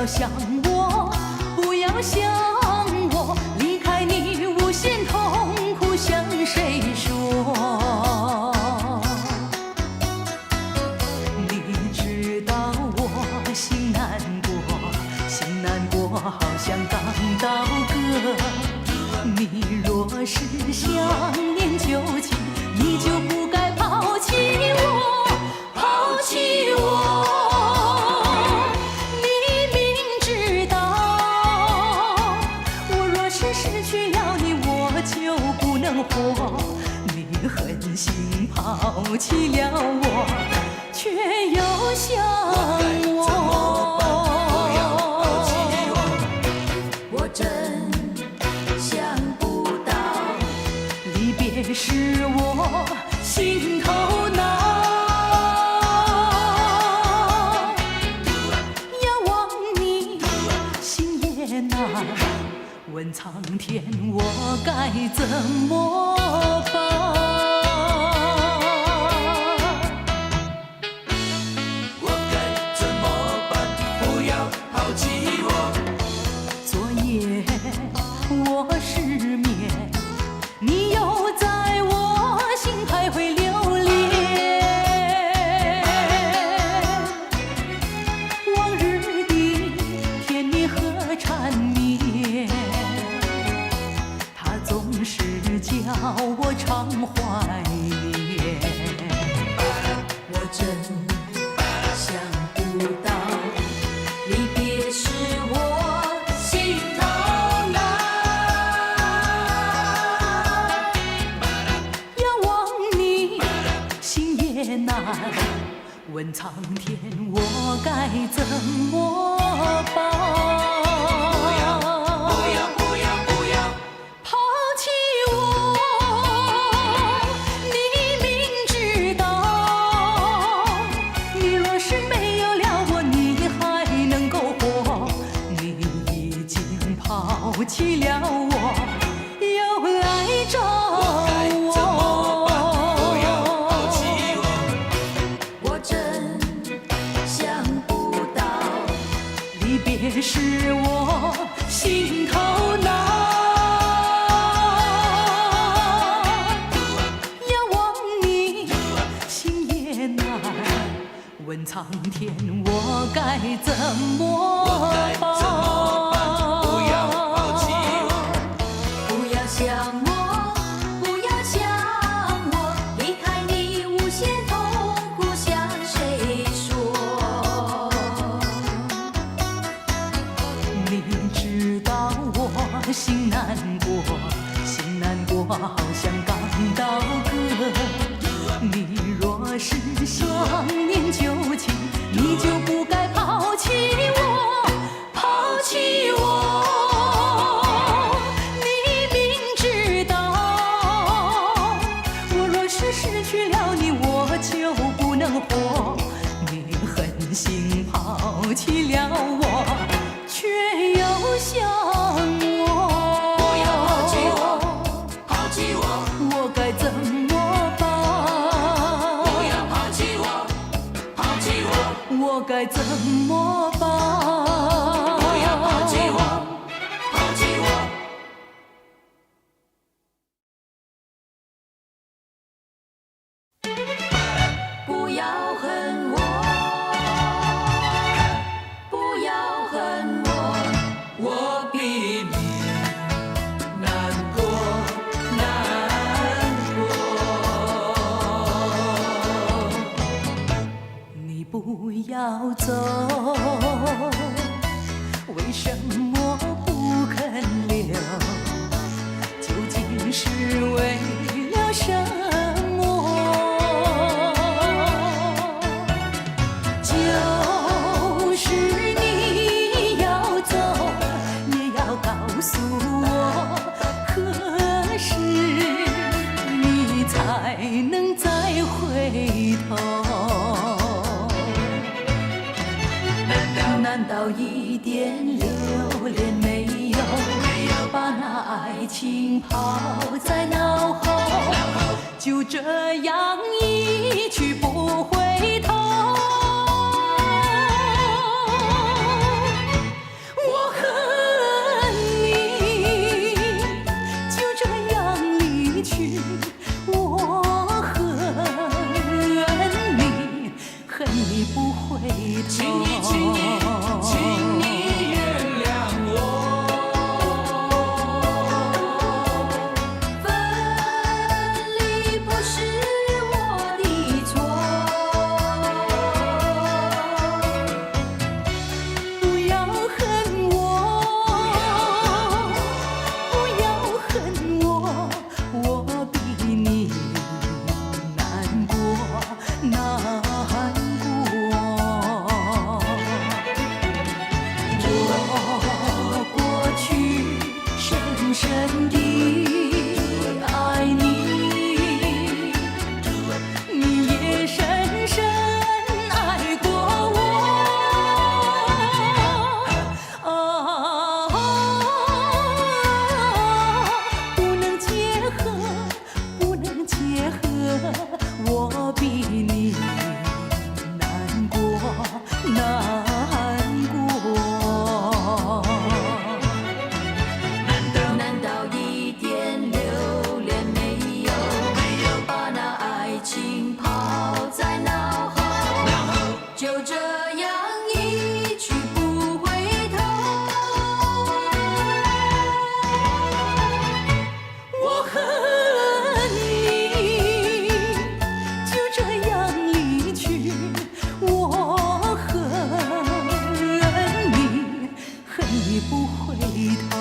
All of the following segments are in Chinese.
想我，不要想我，离开你无限痛苦向谁说？你知道我心难过，心难过好像刚到歌。你若是想念旧情，你就不该抛弃我，抛弃我。你狠心抛弃了我，却又想我。我真想不到，离别使我心头恼。要忘你心也难。问苍天，我该怎么办？我该怎么办？不要抛弃我。昨夜我失眠，你又在我心徘徊流连。往日的甜蜜和缠绵，叫我常怀念。我真想不到，离别使我心头难。要忘你心也难。问苍天，我该怎么办？抛弃了我，又爱着我。不要抛弃我。我真想不到，离别使我心头恼。要忘你心也难。问苍天，我该怎么办？想我，不要想我，离开你无限痛苦向谁说？你知道我心难过，心难过好像刚到歌。你若是想念旧情，你就不该抛弃我，抛弃我。失去了你，我就不能活。你狠心抛弃了我，却又想我。不要抛弃我，抛弃我。我该怎么办？不要抛弃我，抛弃我。我该怎么办？不要抛弃我，抛弃我。不要恨我，不要恨我，我比你难过，难过。你不要走，为什么不肯留？究竟是为了什么？就是你要走，也要告诉我，何时你才能再回头？难道一点留恋没有？把那爱情抛在脑后，就这样一去不回头。我比你难过难过。难道一点留恋没有？把那爱情抛在脑后，就这样一去不回头。我恨你，就这样离去。我恨你，恨你不回头。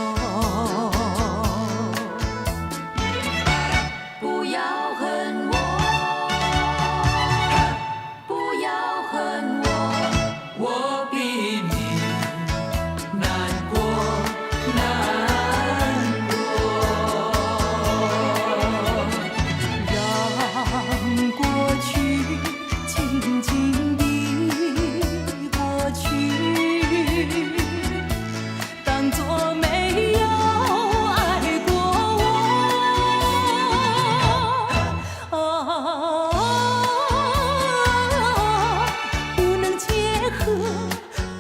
不要恨我，不要恨我，我比你难过难过。让过去静静地过去，当作没有爱过我。不能结合，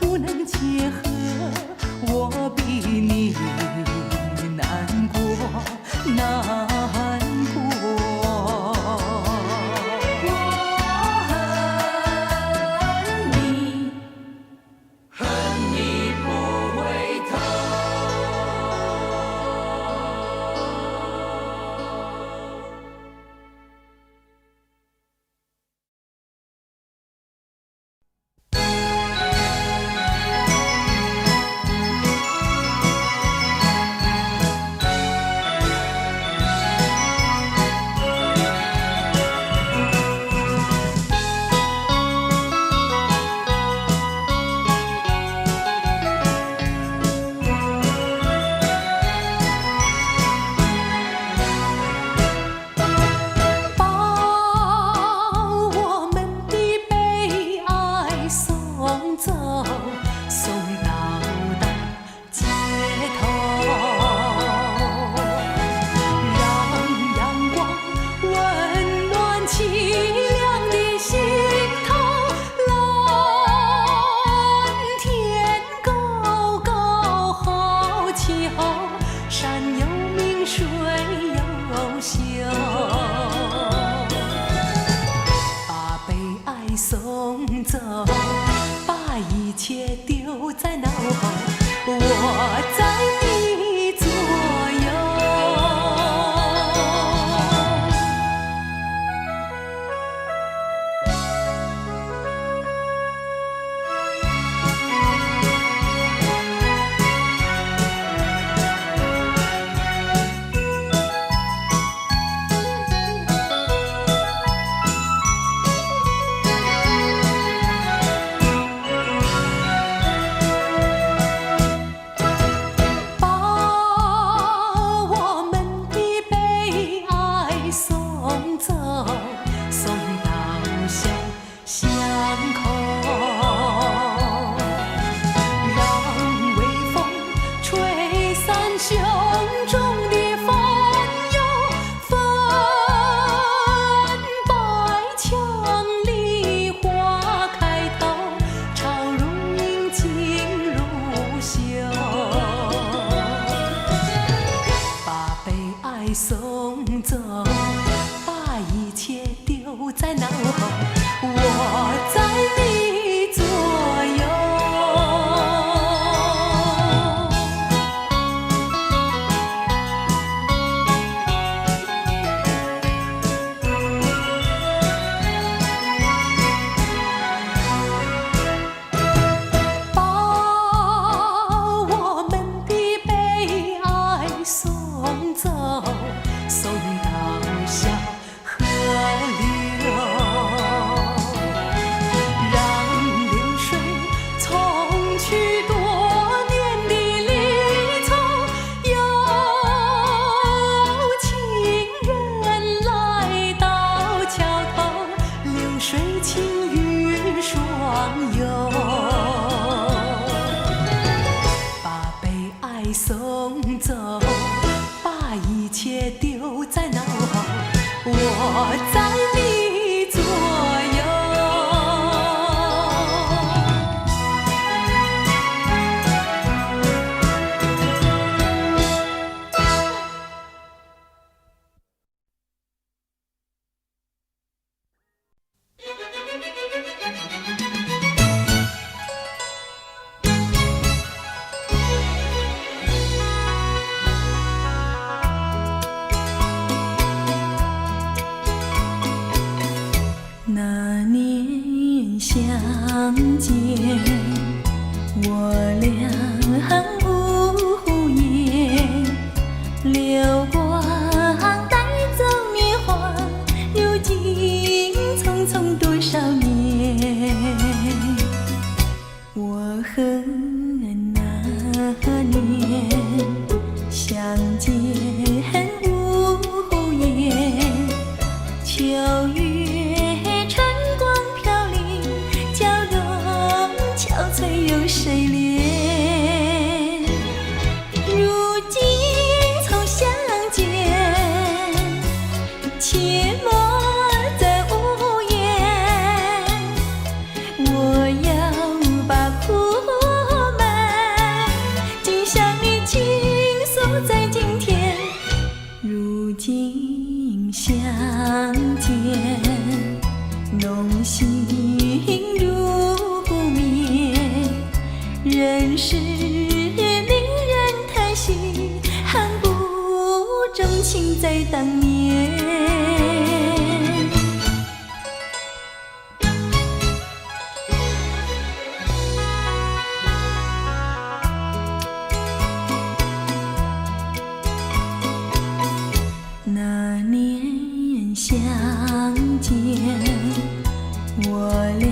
不能结合，我比你难过难过。我恨你。恨你不回头。把我们的悲哀送走，送到大街头，让阳光温暖凄凉的心头。蓝天高高好气候，山有名水有秀。把悲哀送走，把一切丢在脑后，我在你左右。把我们的悲哀送走，送到小巷口，让微风吹散胸中的烦忧，粉白墙里花开头，朝如影镜如秀。把悲哀送走，把一切丢在脑后，我在你左右。把我们的悲哀送走，送到小河流。见，我俩无言，流光带走年华，如今匆匆多少年。我和那年相见无言，秋月春光飘零，娇容憔悴有谁怜？如今从相见，阡陌在无言。我要把苦闷尽向你倾诉在今天。如今相见，浓情如眠，人世令人叹息，恨不钟情在当年。那年相见，我俩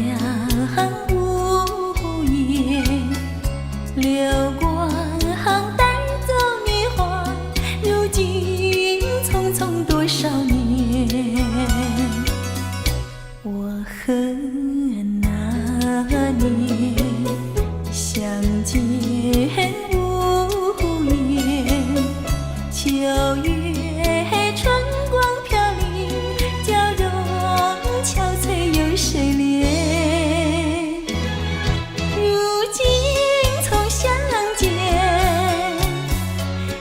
无言，流光带走年华，如今匆匆多少年。我和那年相见无言，秋月春光飘零，娇容憔悴有谁怜？如今从相见，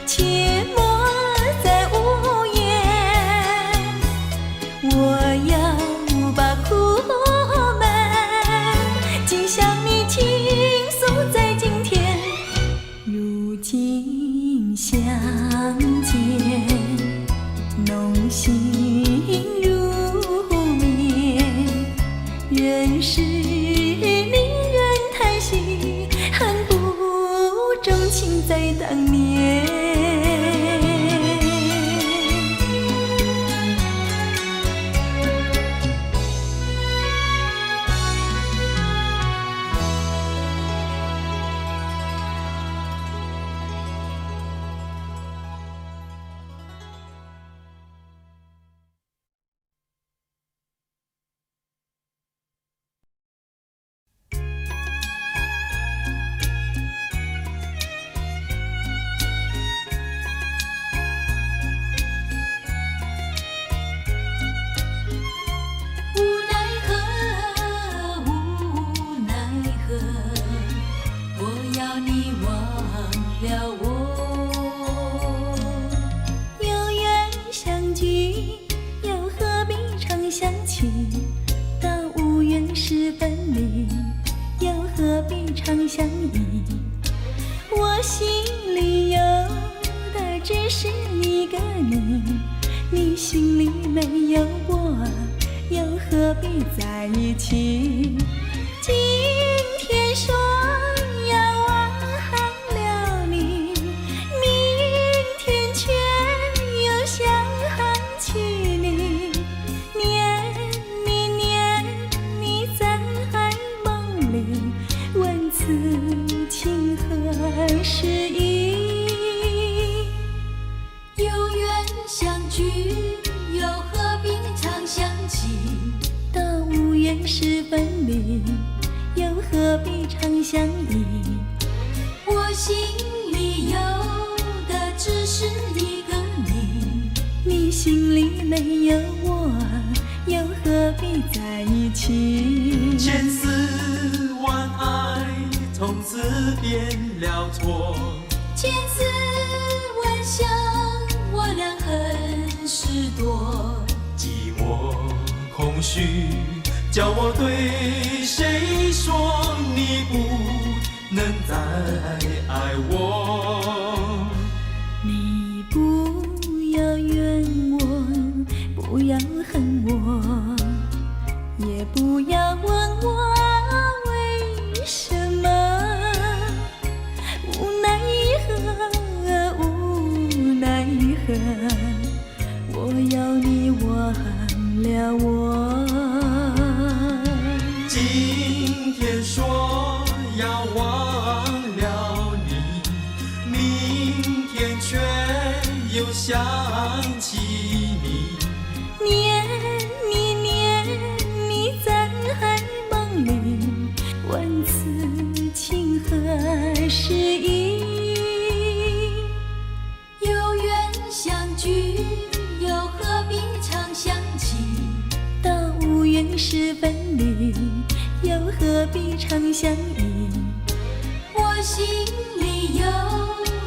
阡陌在无言。我要把苦闷尽向你倾诉在今天。如今相见，浓情如眠，人世令人叹息，恨不钟情在当年。常相依，我心里有的只是一个你，你心里没有我，又何必在一起？今天说要忘了你，明天却又想起你，念你在梦里，问此情何时已？有缘相聚，又何必常想起？到无缘时分离，又何必常相依？我心里有的只是一个你，你心里没有我，又何必在一起？千丝万爱从此变了错，千丝万想我俩很是多，寂寞空虚叫我对谁说你不能再爱我？你不要怨我，不要恨我，也不要问我为我。今天说要忘了你，明天却又想起你。念你念你在海梦里，问此情何时已？有缘相聚，又何必常想起？到无缘时分离，又何必常相依？我心里有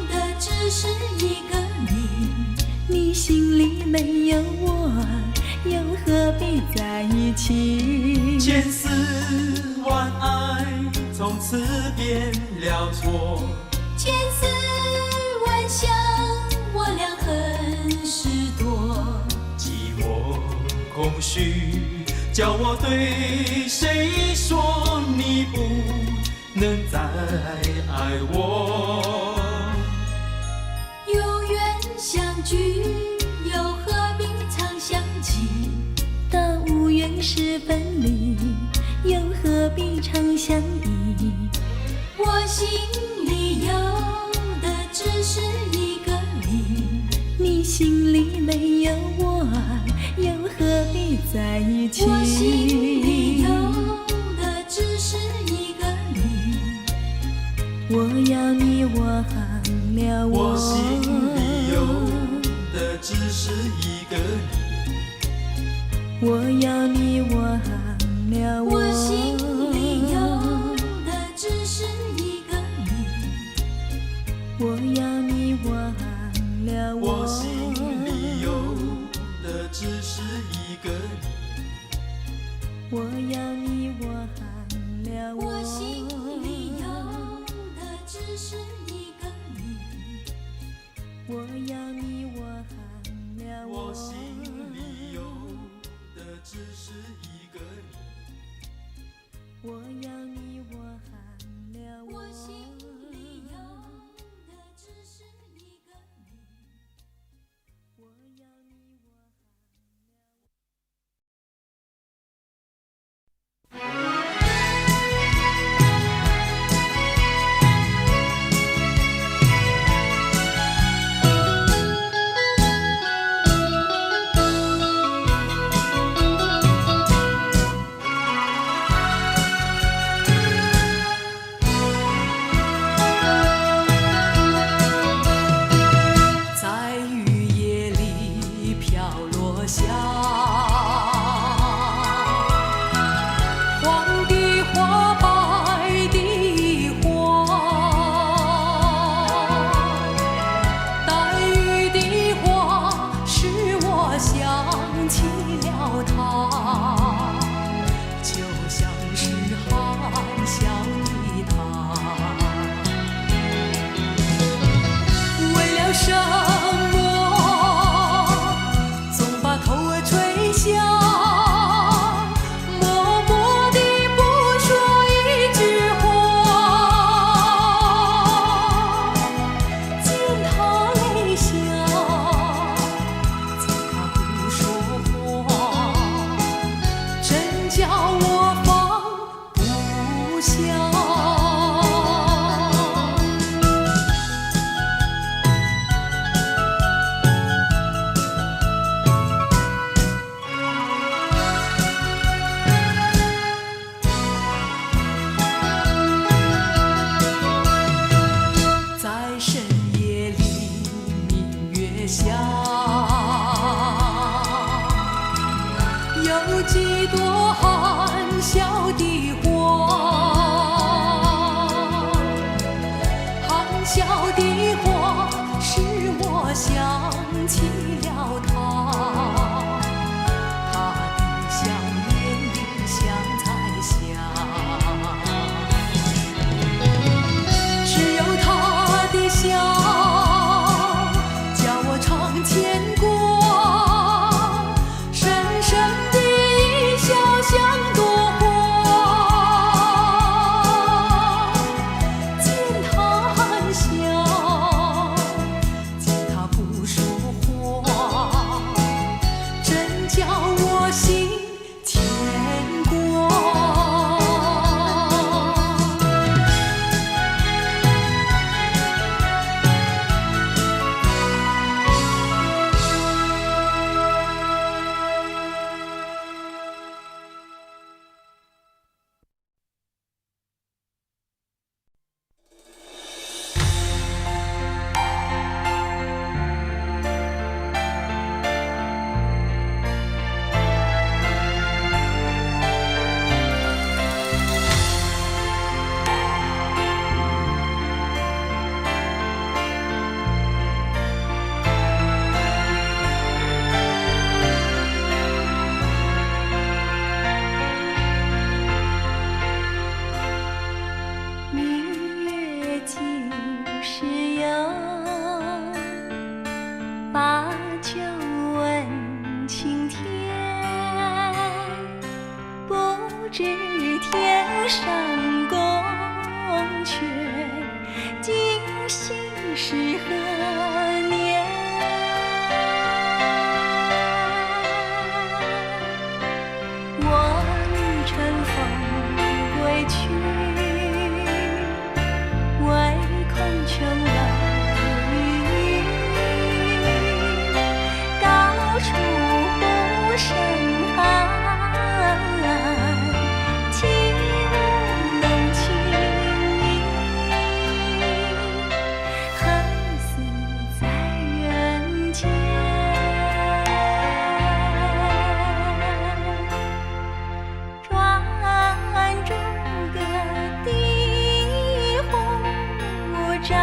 的只是一个你，你心里没有我，又何必在一起？千丝万爱从此变了错，千丝万想我俩很是多。寂寞空虚叫我对谁说你不能再爱我？有缘相聚，又何必常想起？到无缘时分离，又何必常相依？我心里有的只是一个你，你心里没有我，又何必在一起？我心里有的只是一个你，我要你，我忘了我。我心里有的只是一个你，我要你，我忘了我。我心里有的只是一个你，我要你，我忘了我。我心里有的只是一个你，我要你，我忘了我。我心里有的只是一个你，我要你，我忘了我。我心里有的只是一个你，我要你，我忘了我。我心里有的只是一个你，我要你，我。在雨夜里飘落下黄的花，白的花，带雨的花使我想起了他，就像是含笑的他。为了什么总把口吹响，默默地不说一句话，见他泪下，见他不说话，真叫我放不下。在深夜里，明月下，有几朵含笑的花，含笑的花使我想起了他，他的笑眼里像彩霞。只有他的笑，叫我常牵挂，深深的一笑像朵花，见他含笑，知天上宫阙，今夕是何年？我欲乘风归去，唯恐琼楼玉宇，高处不胜寒。起舞能轻易，恨死在人间。专注个地红照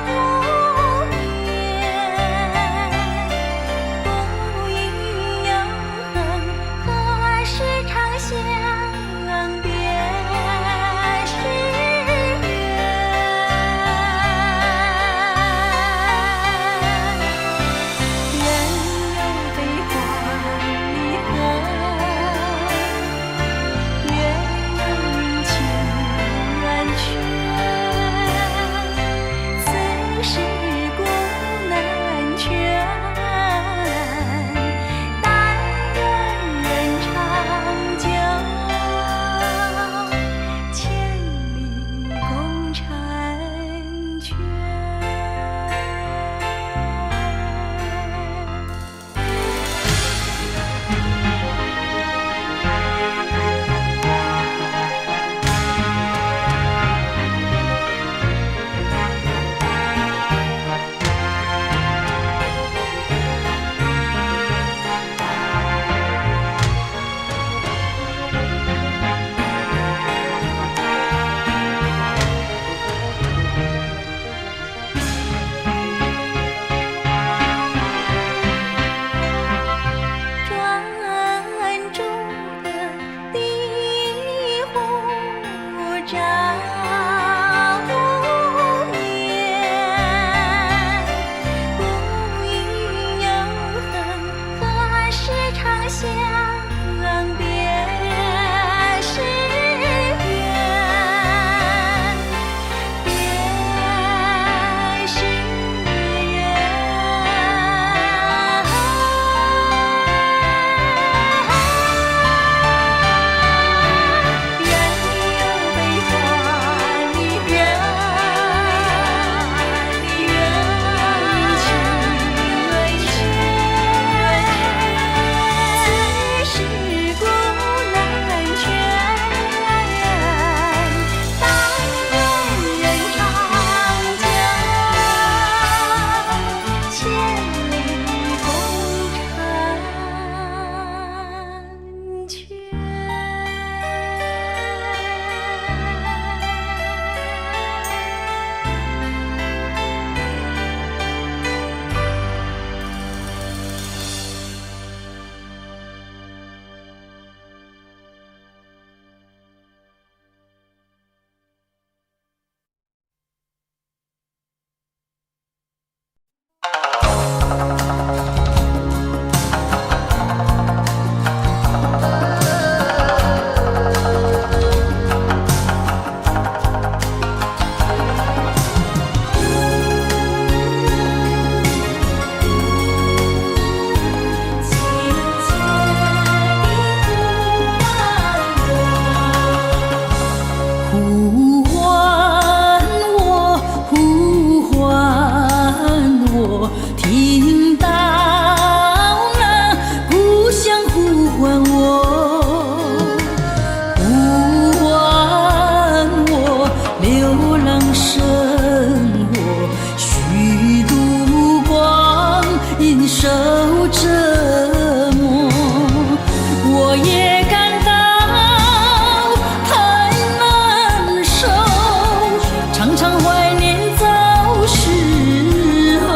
眼，不应有恨，何时长相别时圆？人有悲欢离合，月有阴晴圆缺，此事古难全，但愿人长久，千里共婵娟。专注的地红照眼，不应有恨，何时长相别时圆？别时圆。人有悲欢离合，阴晴圆缺，此事古难全，但愿人长久，千里共婵娟。呼唤我，呼唤我，听到那故乡呼唤我，呼唤我，流浪生活，虚度光阴受折磨，我也感到太难受，常常怀念早时候。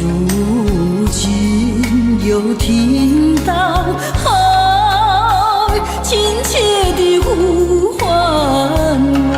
如今又听到亲切的呼唤我，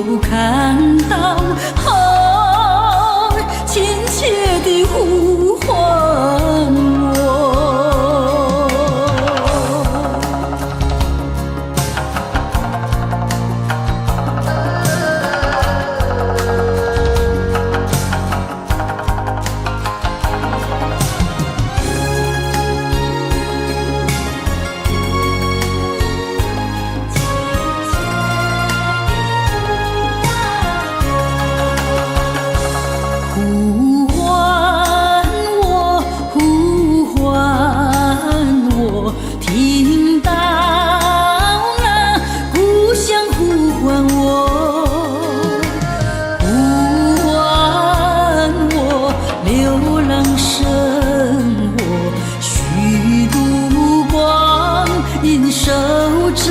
又看到，亲切地呼唤我。呼唤我，呼唤我，听到那故乡呼唤我，呼唤我，流浪生活，虚度光阴受折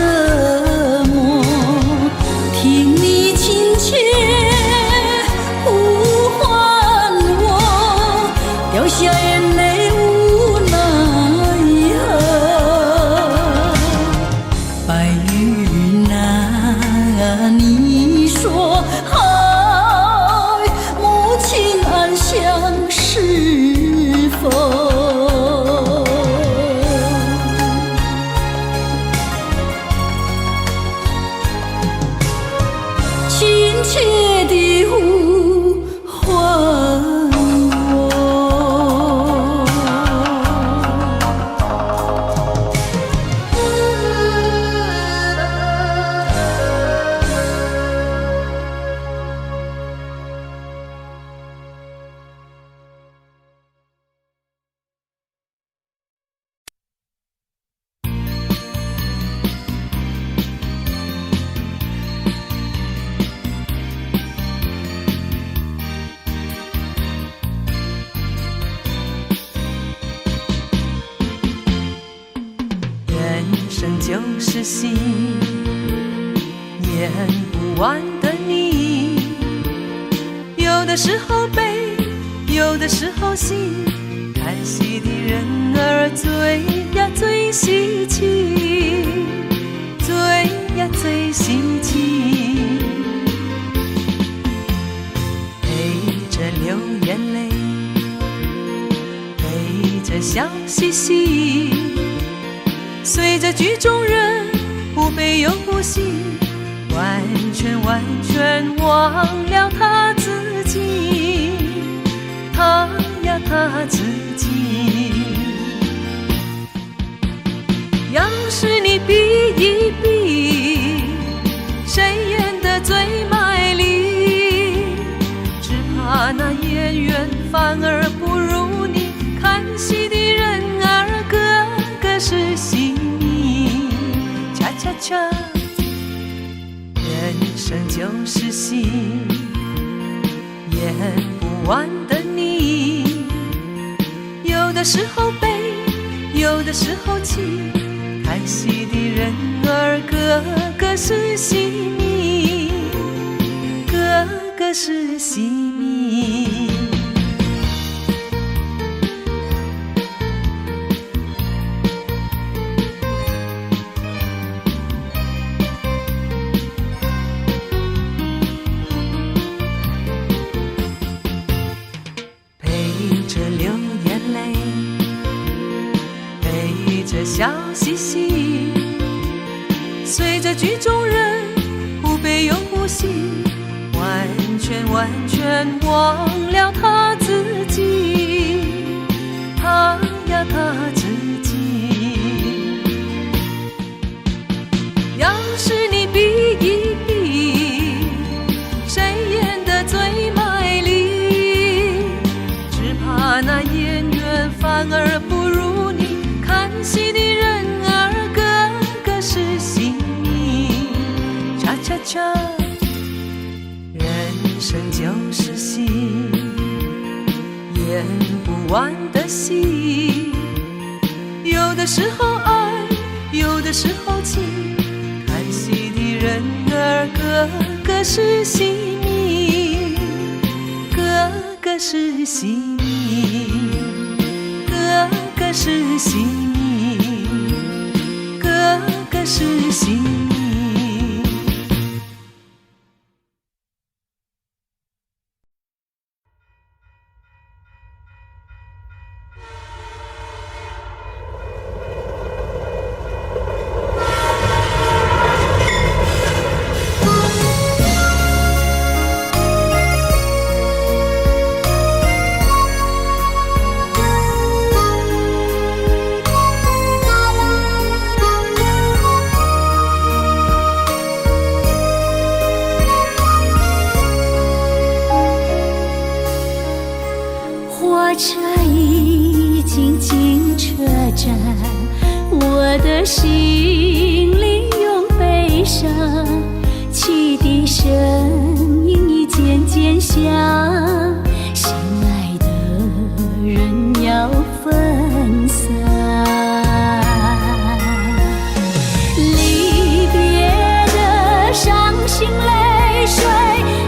磨，听你亲切掉下眼泪无奈何，白云啊，你说母亲安详是否？亲切地呼唤。人生就是戏，演不完的你。有的时候悲，有的时候喜，看戏的人儿最呀最稀奇，最呀最稀奇。陪着流眼泪，陪着笑嘻嘻。随着剧中人不悲又不喜，完全忘了他自己，他呀他自己。要是你比一比，谁演得最卖力，只怕那演员反而不如你，看戏的人儿个个是戏迷，恰恰恰，人生就是戏，演不完的你。有的时候悲，有的时候喜，看戏的人儿个个是戏迷，个个是戏迷。笑嘻嘻，随着剧中人不悲又不喜，完全忘了他自己，他呀他自己。要是你比一比，谁演得最卖力，只怕那演员反而不如你，看戏的人儿个个是戏迷，恰恰恰，人生就是戏，演不完的戏。有的时候爱，有的时候气，看戏的人儿个个是戏迷，个个是戏迷，个个是戏迷，个个是戏迷。心里用悲伤，汽笛声音已渐渐响，心爱的人要分散。离别的伤心泪水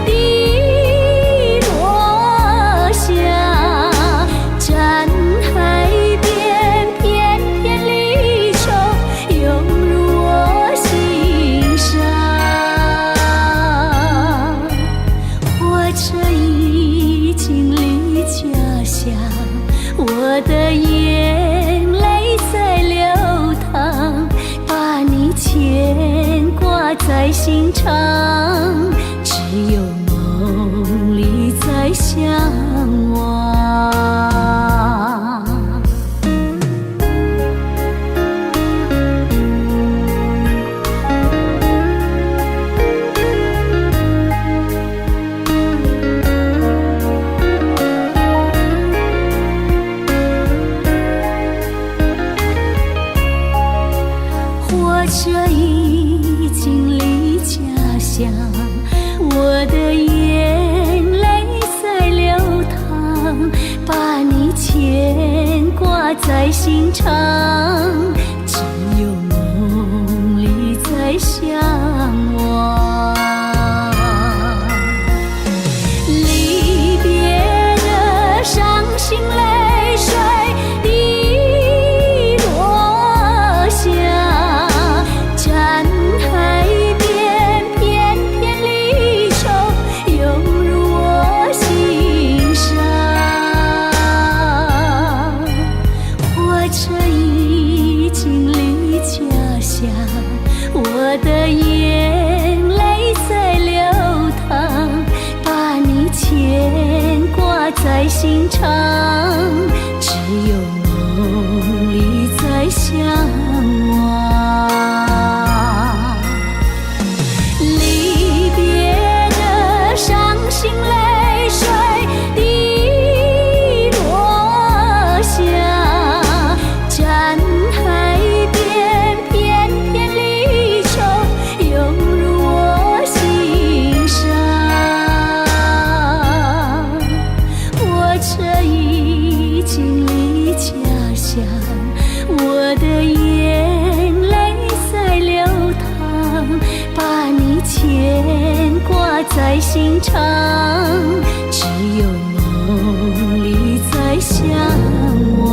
滴落下，站海边片片离愁涌入我心上。火车已经离家乡，我的眼泪在流淌，把你牵挂在心肠，只有梦里在相望。火车已经离家乡，我的眼泪在流淌，把你牵挂在心肠，只有梦里在相望。离别的伤心泪水滴落下，站海边片片离愁涌入我心上。火车已经离家乡，我的眼泪在流淌，把你牵挂在心肠，只有梦里在相望。离别的伤心泪水滴落下，站海边片片离愁涌入我心上。火车已经离家乡，我的眼泪在流淌，把你牵挂在心肠，只有梦里在相望。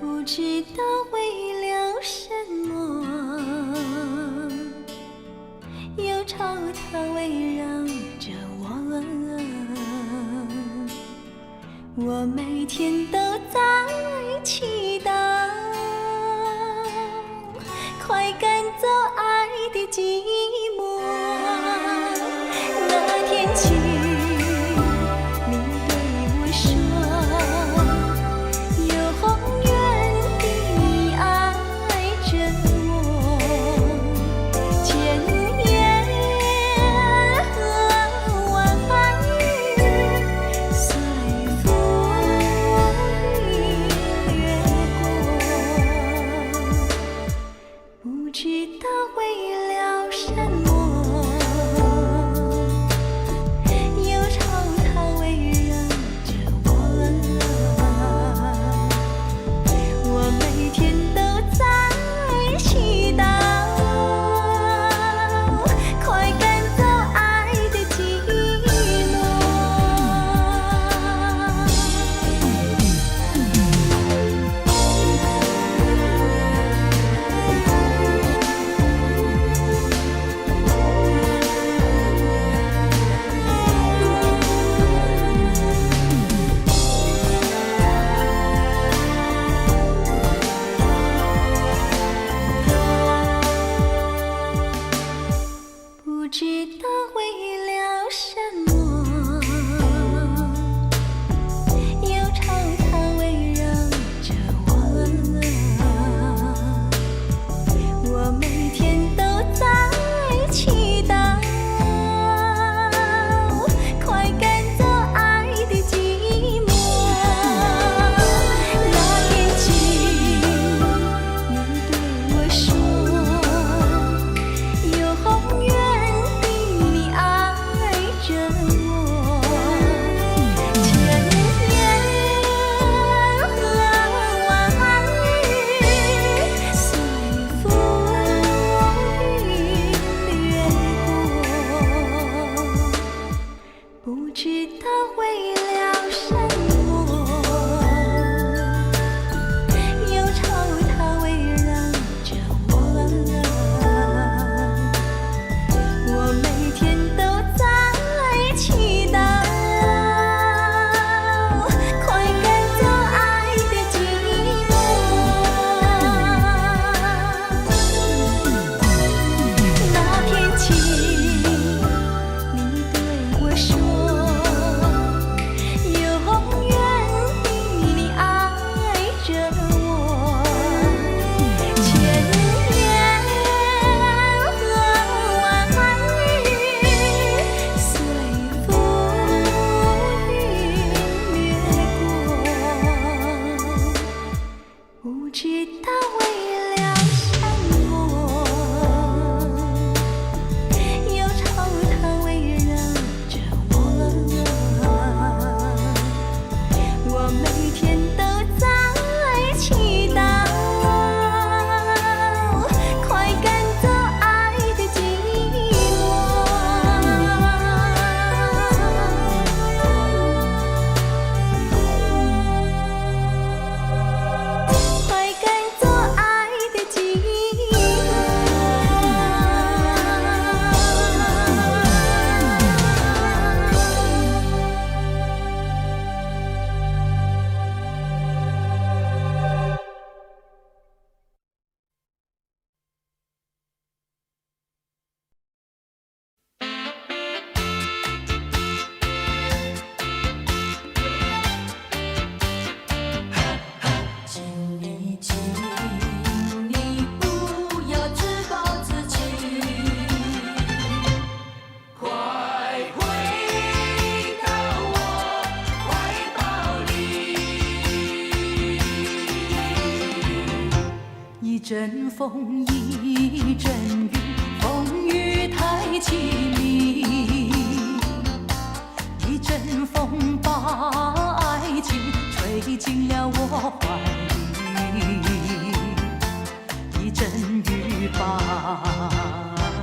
不知道为了什么，忧愁它围绕着我，我每天都在祈祷，快赶走爱的寂寞。那天起你对我说，永远地爱着我，千言和万语随风掠过，不知道为了什么。阵风一阵雨，风雨太凄迷。一阵风把爱情吹进了我怀里，一阵雨把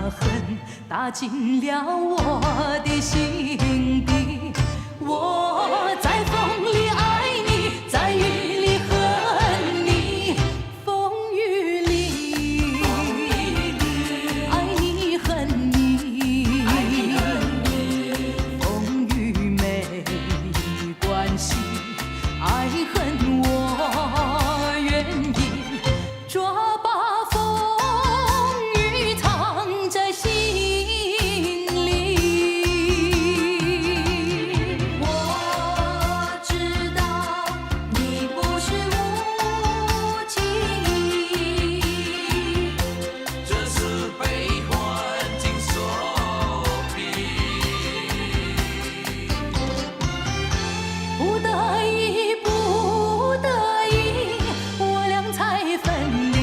恨打进了我的心底。我在风里爱你，在雨里恨你，风雨里爱你恨你，风雨没关系，爱恨我愿意抓把风雨藏在心里。我知道你不是无情，这是被环境所逼。不得已，不得已，我俩才分离。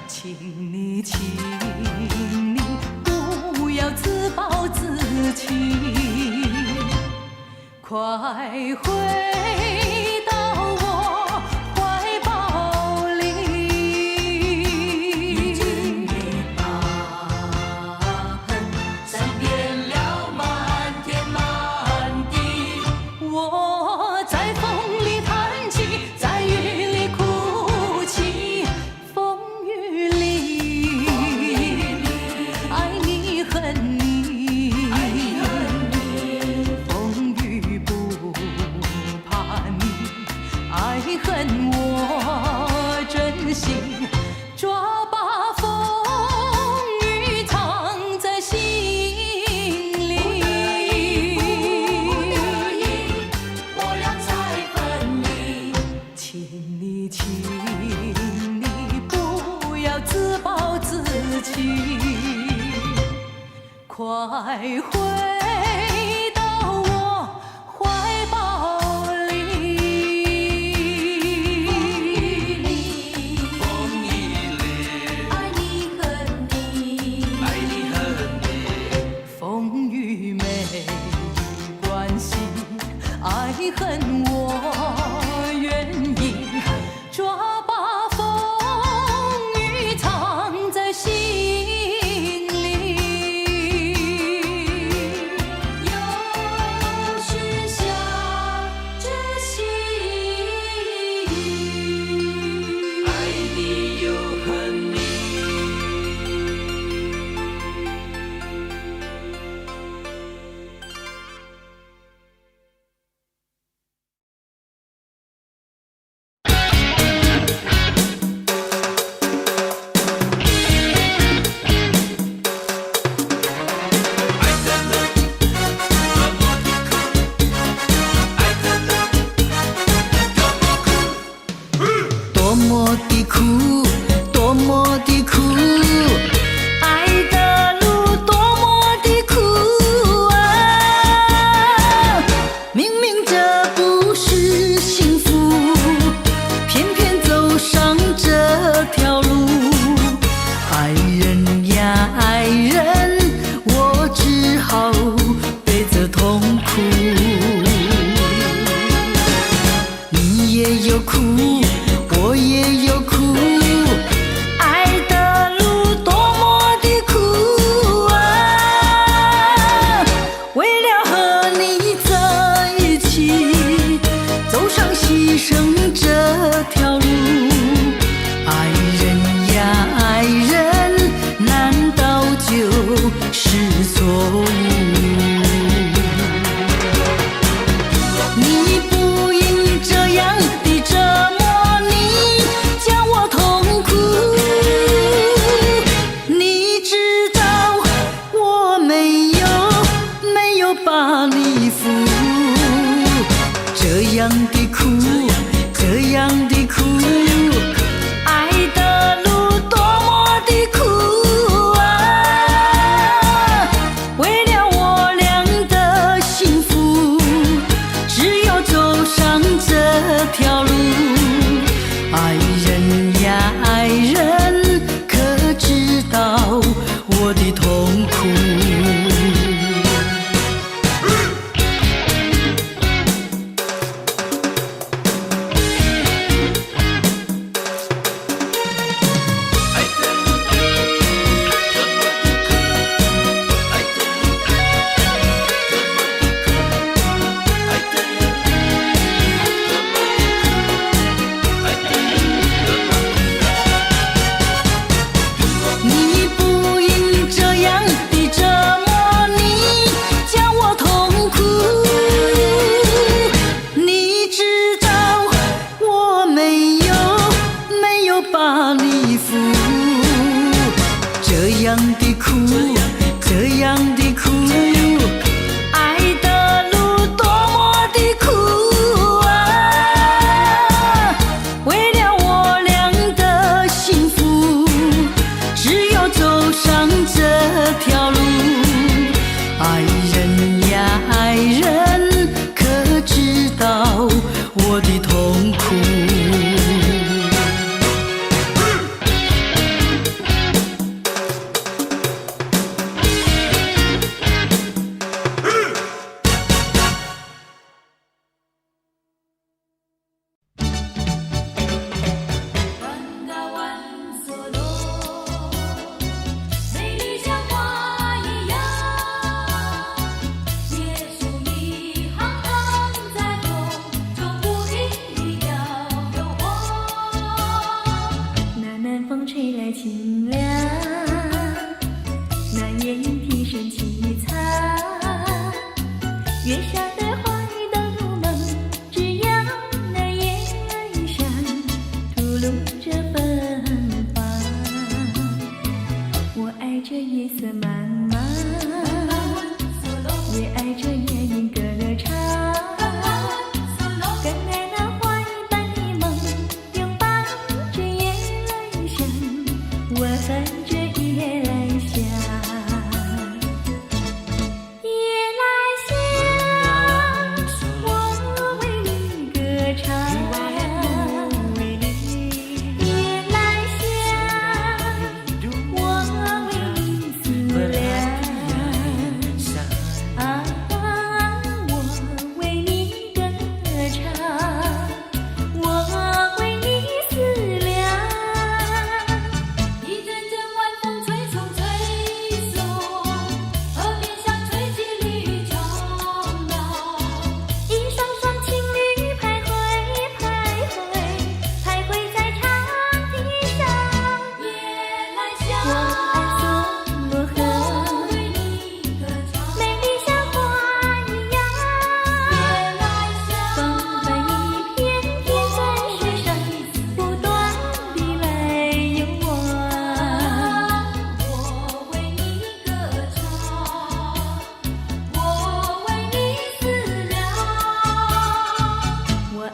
请你，请你不要自暴自弃，快回到我怀抱里。遇见你，把恨散遍了满天满地。我在风里叹气，在雨里哭泣，风雨里爱你恨你，风雨不怕你，爱恨我真心，抓把风雨藏在心里。我俩才分离。请你，请你不要自暴自弃，快回到我怀抱里。风雨里爱你恨你，爱你恨你，风雨没关系，爱恨我愿意抓把风雨藏在心里。有时想着心，爱你又恨你。多么的苦，多么的苦，爱的路多么的苦啊！明明这不是幸福，偏偏走上这条路。爱人呀爱人，我只好背着痛苦。你也有苦，我也有苦，爱的路多么的苦啊！为了和你在一起，走上牺牲这条路。爱人呀爱人，难道就是错误？你不应这样的折磨你，叫我痛苦。你知道我没有把你负，这样的苦，这样的苦，爱的路多么的苦啊！为了我俩的幸福，只有走上这条路。爱人呀爱人，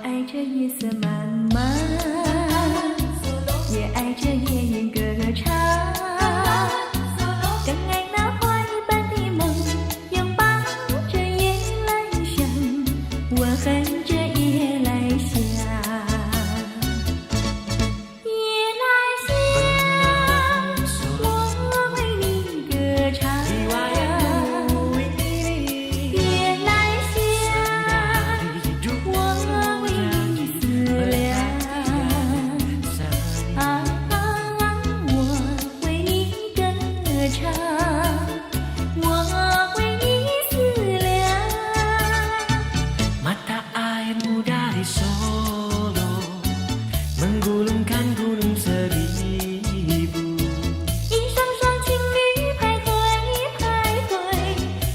爱这夜色漫漫，也爱这夜莺歌唱，更爱那花一般的梦，拥抱着夜来香，我恨这夜来香。夜来香，我为你歌唱。夜来香，我为你思量。啊，我为你歌唱，我为你思量。 Mata air muda di Solo menggulungkan gunung seribu. 一双双情侣徘徊，徘徊，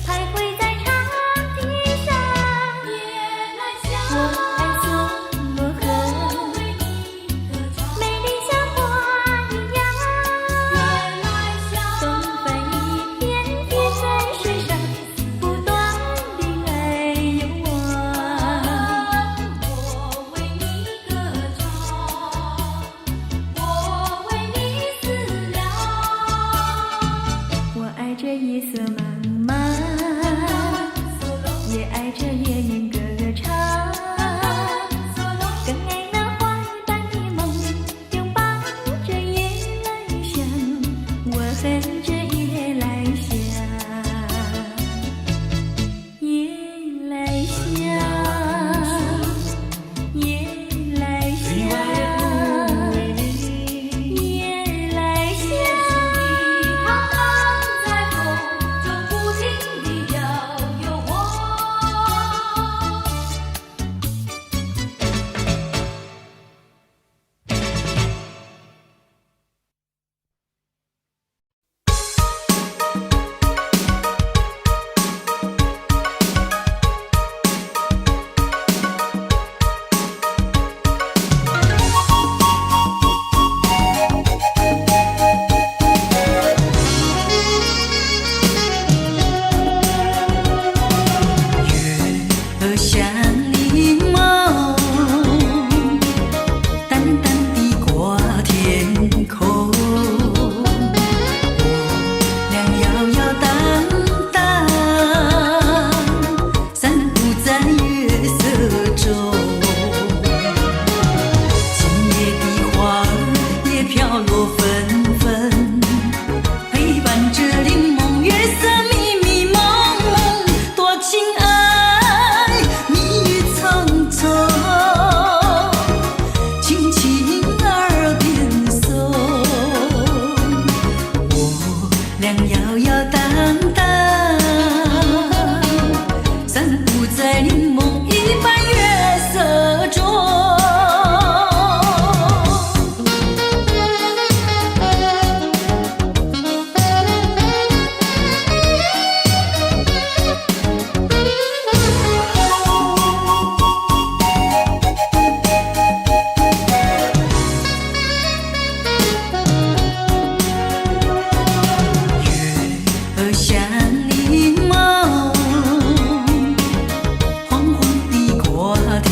徘徊在长堤上。夜来香，我爱索罗河，我为你歌唱，美丽像花一样。夜来香，风帆一片片在水上，不断地来游往。我为你歌唱，我为你思量。我爱这夜色漫漫，也爱这夜莺歌唱，更爱那花一般的梦，拥抱着夜来香，我恨这夜来香。夜来香，夜来香，夜来香，它在风中不停地摇悠我。月儿像柠檬，淡淡地挂天空。我俩摇摇荡荡，散步在月色中。今夜的花儿也飘落纷纷，陪伴着柠檬月色迷迷蒙蒙，多情爱，蜜语匆匆，轻轻耳边送。我俩摇摇荡荡，散步在柠檬一般月色中。月儿像柠檬，黄黄地挂天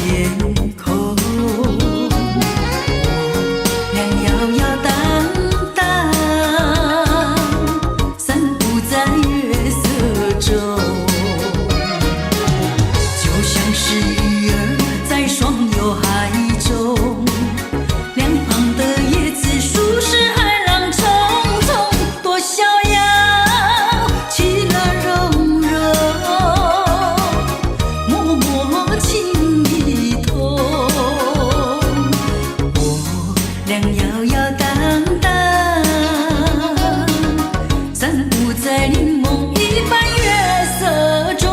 空。我俩摇摇荡荡，散步在月色中，就像是鱼儿在双游海中，两旁的椰子树是海浪冲冲，多逍遥，其乐融融，脉脉情意通。我俩摇摇荡荡，散步在柠檬一般月色中。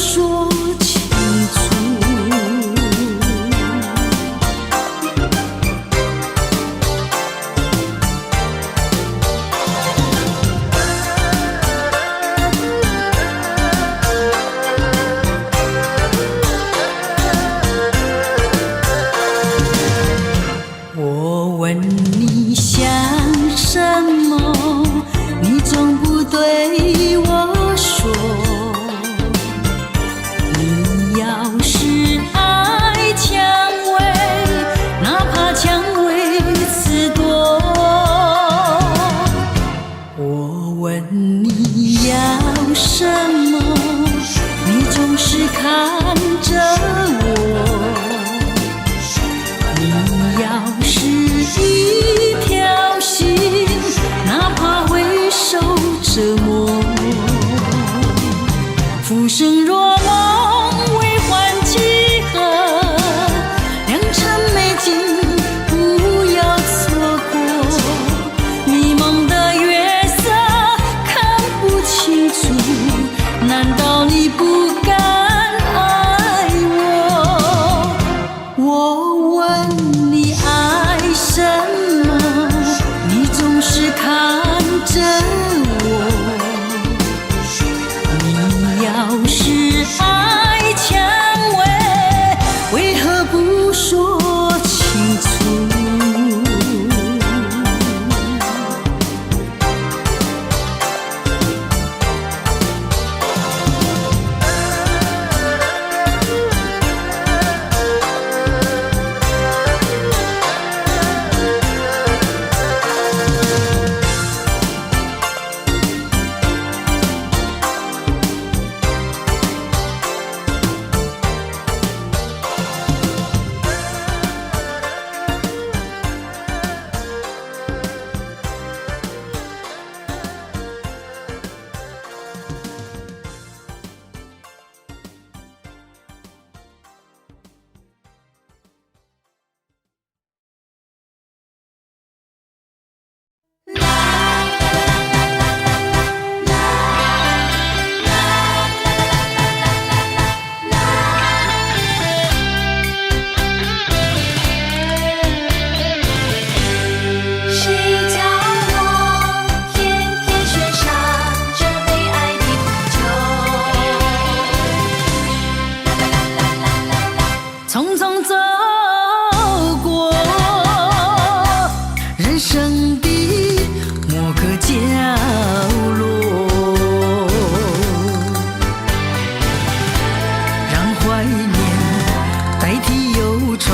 说清楚。我问你想什么，你总不对我说。你要是爱蔷薇，哪怕蔷薇刺多。我问你要什么，你总是看着我。你要是一条心，哪怕会受折磨。浮生若梦，为欢几何？良辰美景，不要错过。迷蒙的月色看不清楚，难道你不敢爱我？我问你爱什么，你总是看着我。你要是爱蔷薇，为何不说清楚？匆匆走过人生的某个角落，让怀念代替忧愁，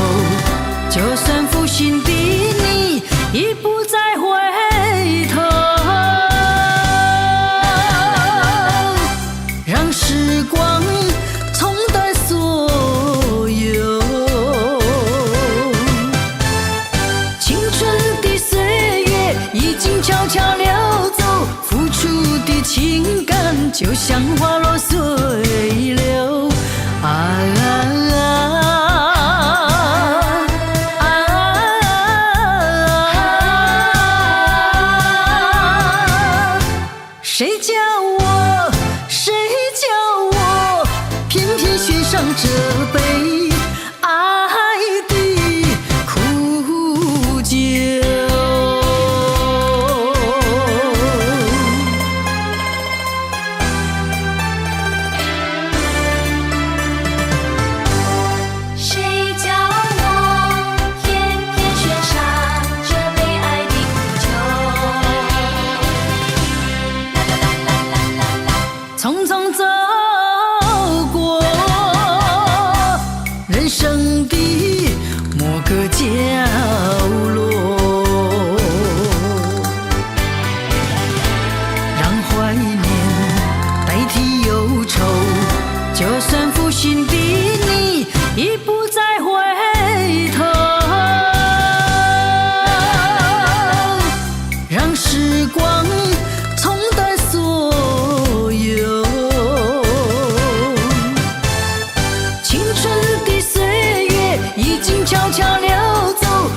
就算负心的你已不再回头，让时光冲淡所有。已经悄悄流走，付出的情感就像花落随流。谁叫我偏偏选上这杯爱的苦酒。匆匆走过人生的某个角落，让怀念代替忧愁，就算负心的你已不再回头，让时光冲淡所有。青春的岁月已经悄悄流走，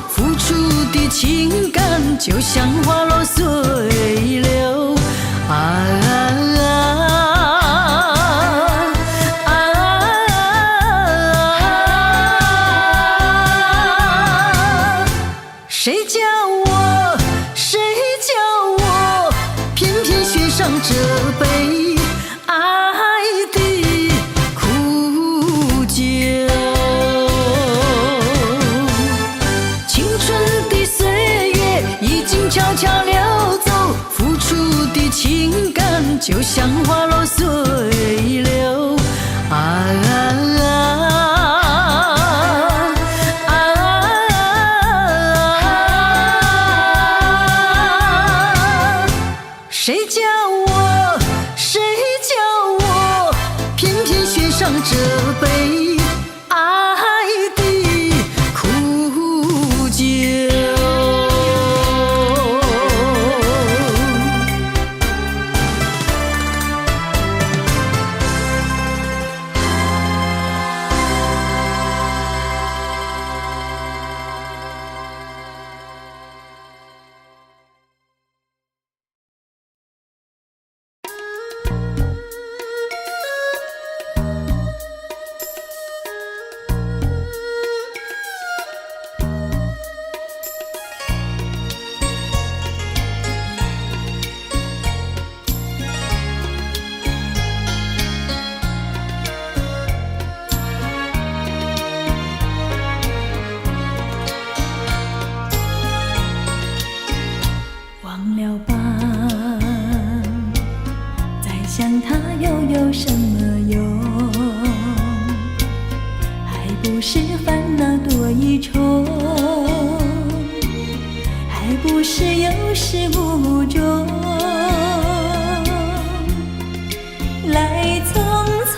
这杯爱的苦酒。忘了吧，再想他又有什么用？还不是烦恼多一重，还不是有始无终。来匆匆，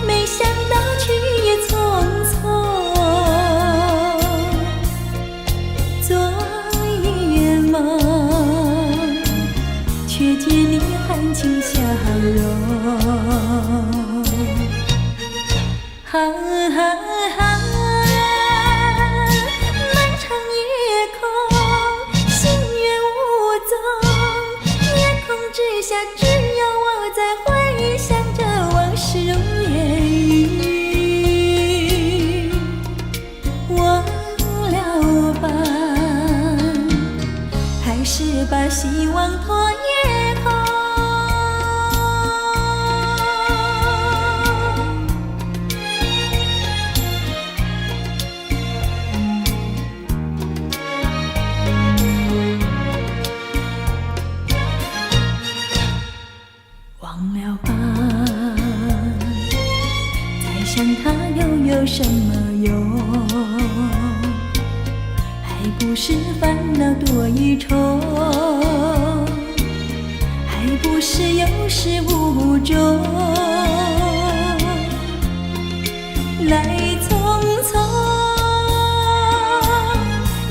没想到去也匆匆。昨夜梦，却见你含情笑容。哈哈哈，漫长夜空，心愿无踪。夜空之下，只有我在回想着往事如烟雨。忘了吧，还是把希望托夜空。忘了吧，再想他又有什么用？还不是烦恼多一重，还不是有始无终。来匆匆，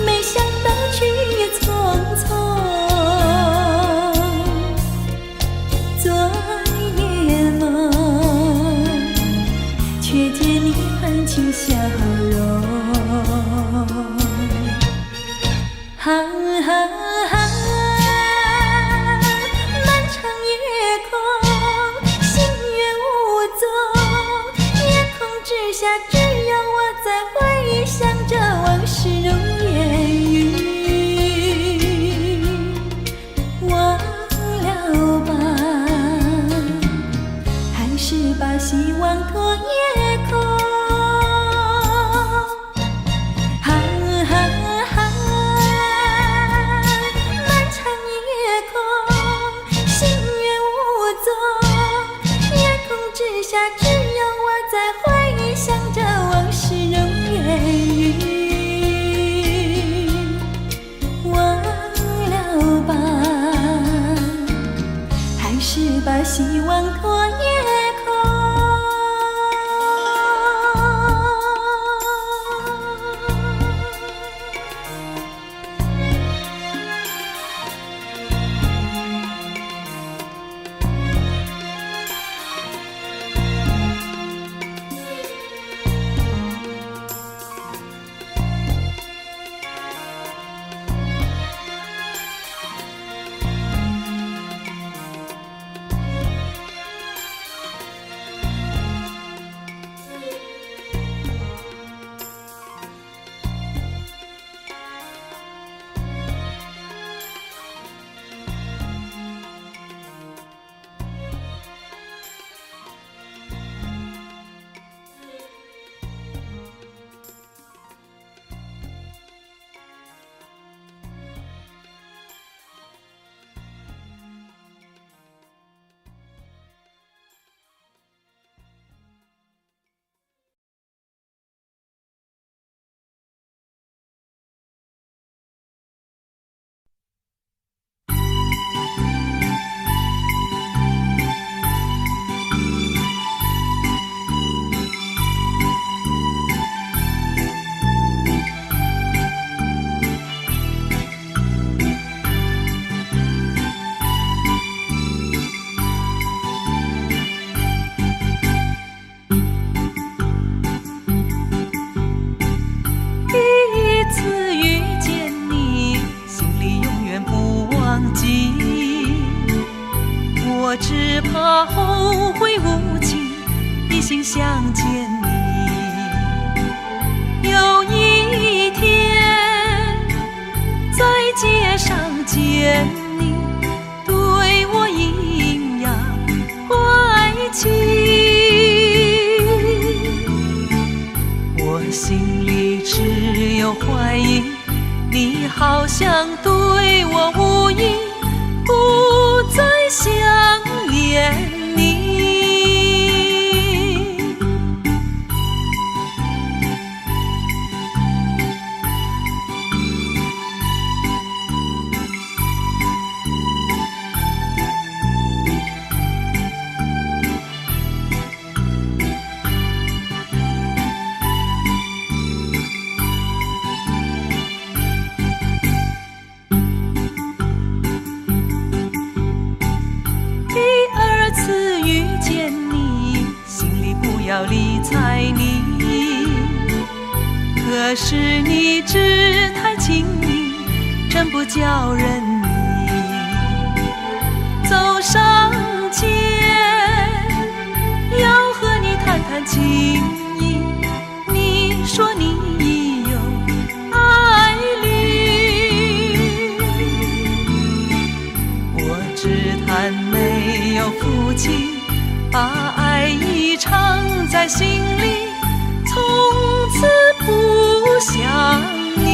没想到去也匆匆。昨夜梦，却见你含情笑容。哈哈哈，漫长夜空，心愿无踪。夜空之下，只有我在回想着往事如烟雨。忘了吧，还是把希望托夜空。只有我在回想着往事如烟雨。忘了吧，还是把希望托夜空。怕后会无期，一心想见你。有一天在街上见你，对我阴阳怪气，我心里只有怀疑，你好像对我无意，不再想念你。不要理睬你，可是你姿态轻盈，真不叫人迷。走上前要和你谈谈情谊，你说你已有爱侣，我只叹没有福气，把爱已藏在心里，从此不想你。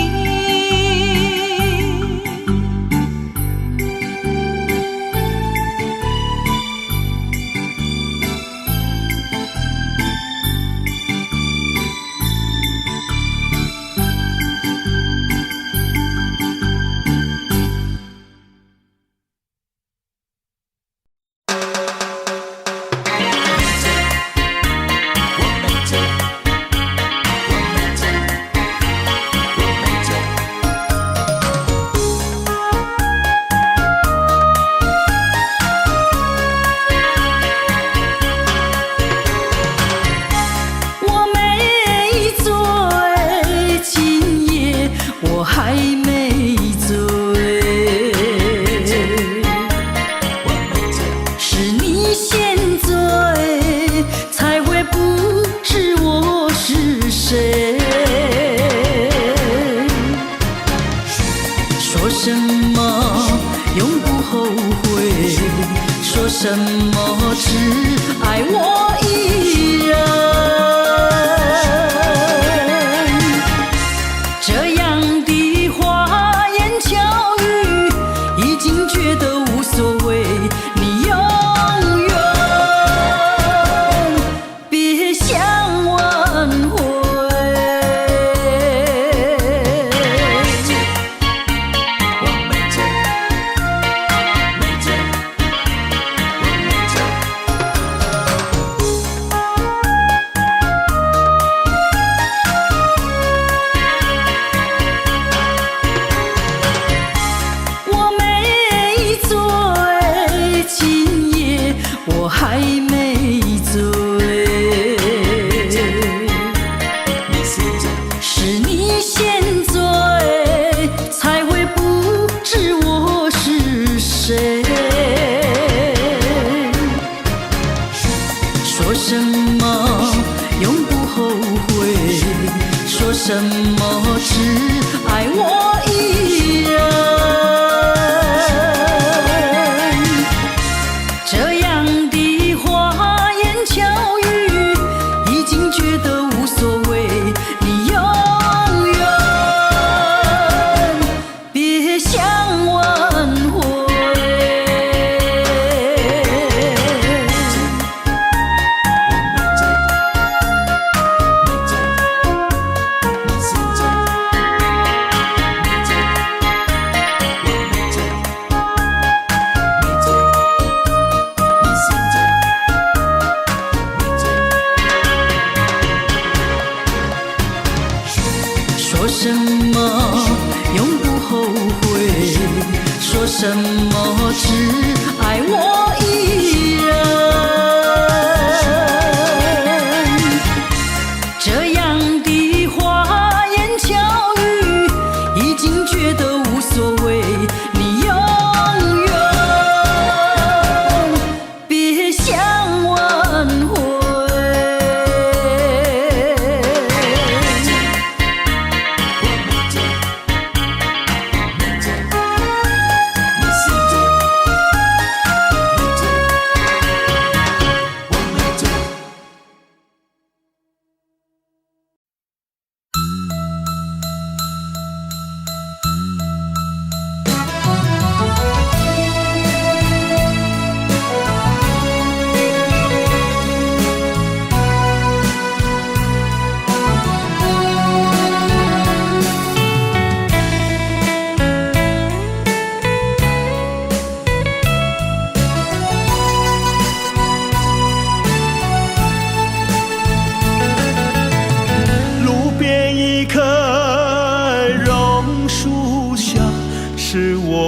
什么只爱我一人？这样的花言巧语，已经觉得无所谓。你永远别想挽回。还没醉，是你先醉，才会不知我是谁。说什么永不后悔，说什么只爱我一人。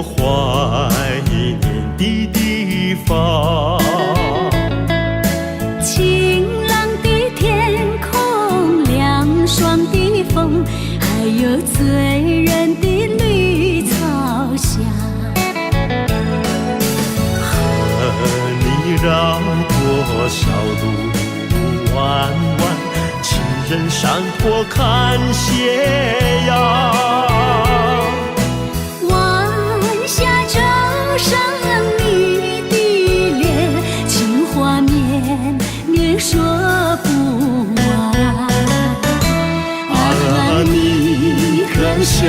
我怀念的地方。晴朗的天空，凉爽的风，还有醉人的绿草香。和你绕过小路弯弯，情人山坡看斜阳。晚霞照上你的脸，情话绵绵说不完。啊，你可想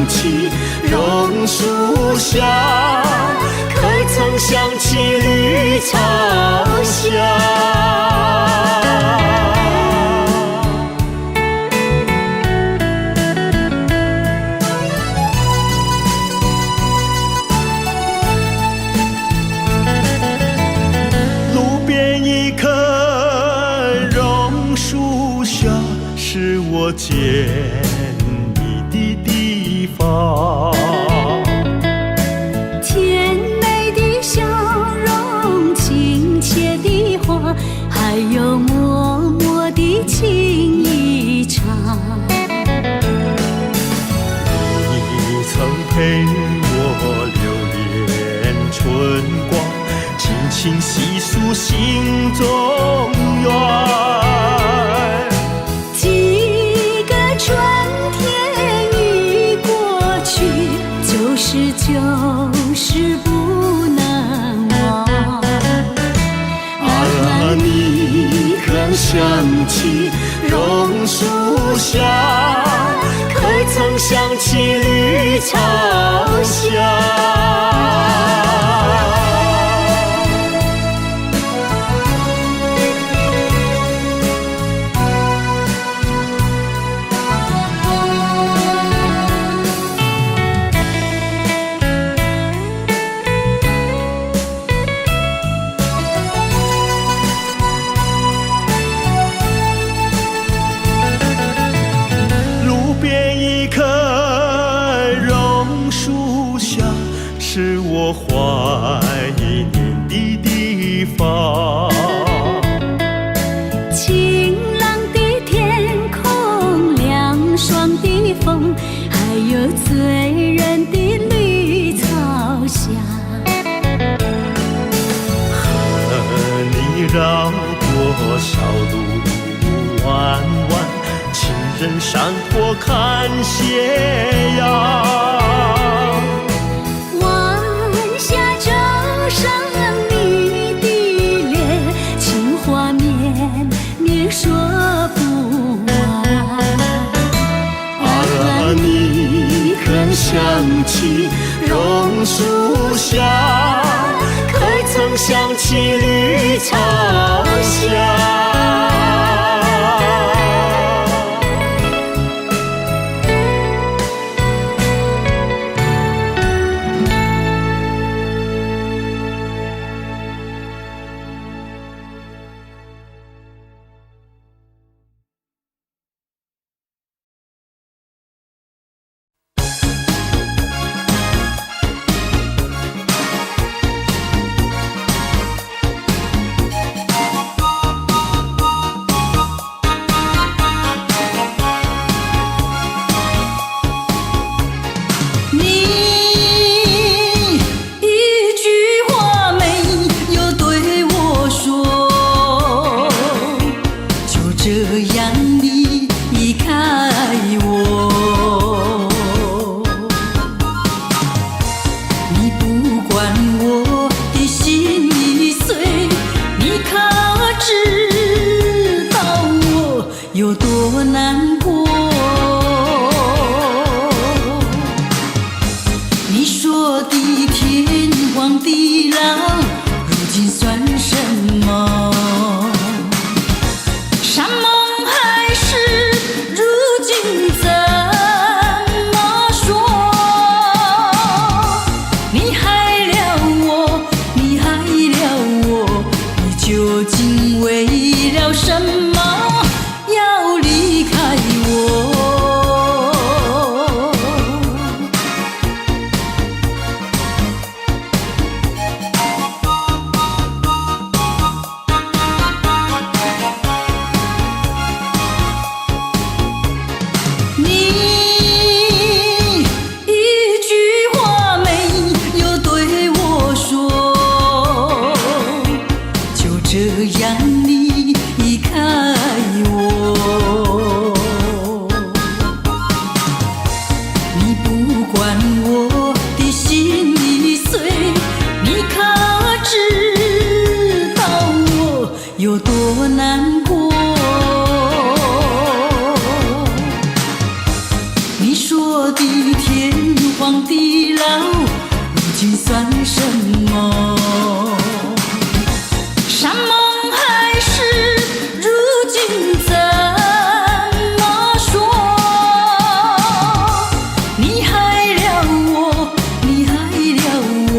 起榕树下，可曾想起绿草香？是我见你的地方，甜美的笑容，亲切的话，还有默默的情一场。你曾陪我流连春光，轻轻细诉心中愿。就是不能忘。啊，你可想起榕树下，可曾想起绿草香？是我怀念的地方。晴朗的天空，凉爽的风，还有醉人的绿草香。和你绕过小路弯弯，情人山坡看斜阳。上你的脸，情话绵绵说不完。啊，你可想起榕树下，可曾想起绿草香？这样离开我。你不管我的心已碎，你可知道我有多难过？你说的天荒地老，如今算什么？山盟海誓，如今怎么说？你害了我，你害了我，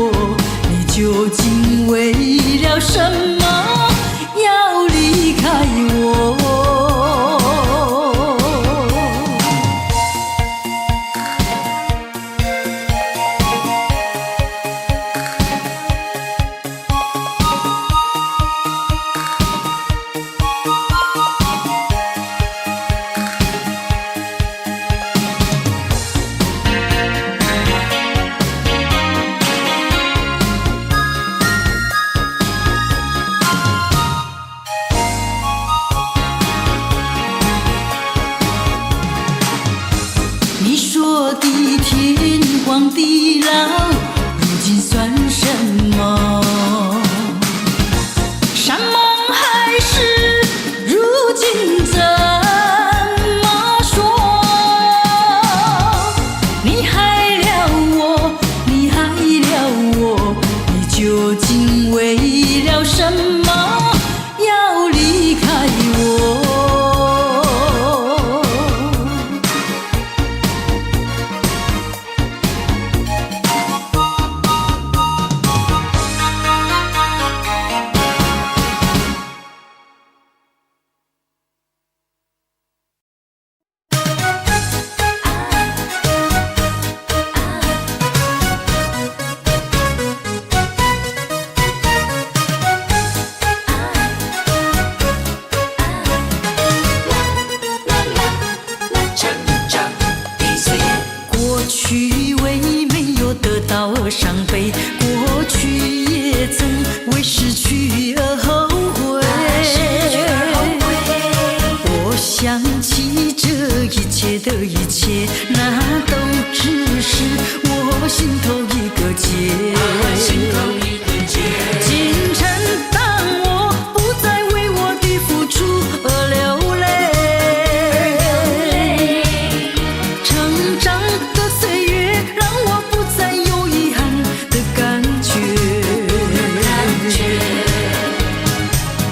你究竟为了什么要离开我？你说的天荒地老，如今算什么？山盟海誓，如今怎么说？你害了我，你害了我，你究竟为了什么要离开我？过去为没有得到而伤悲，过去也曾为失去而后悔。我想起这一切的一切，那都只是我心头一个结。今晨当我不再为我的付出而流泪，成长的岁月让我不再有遗憾的感觉。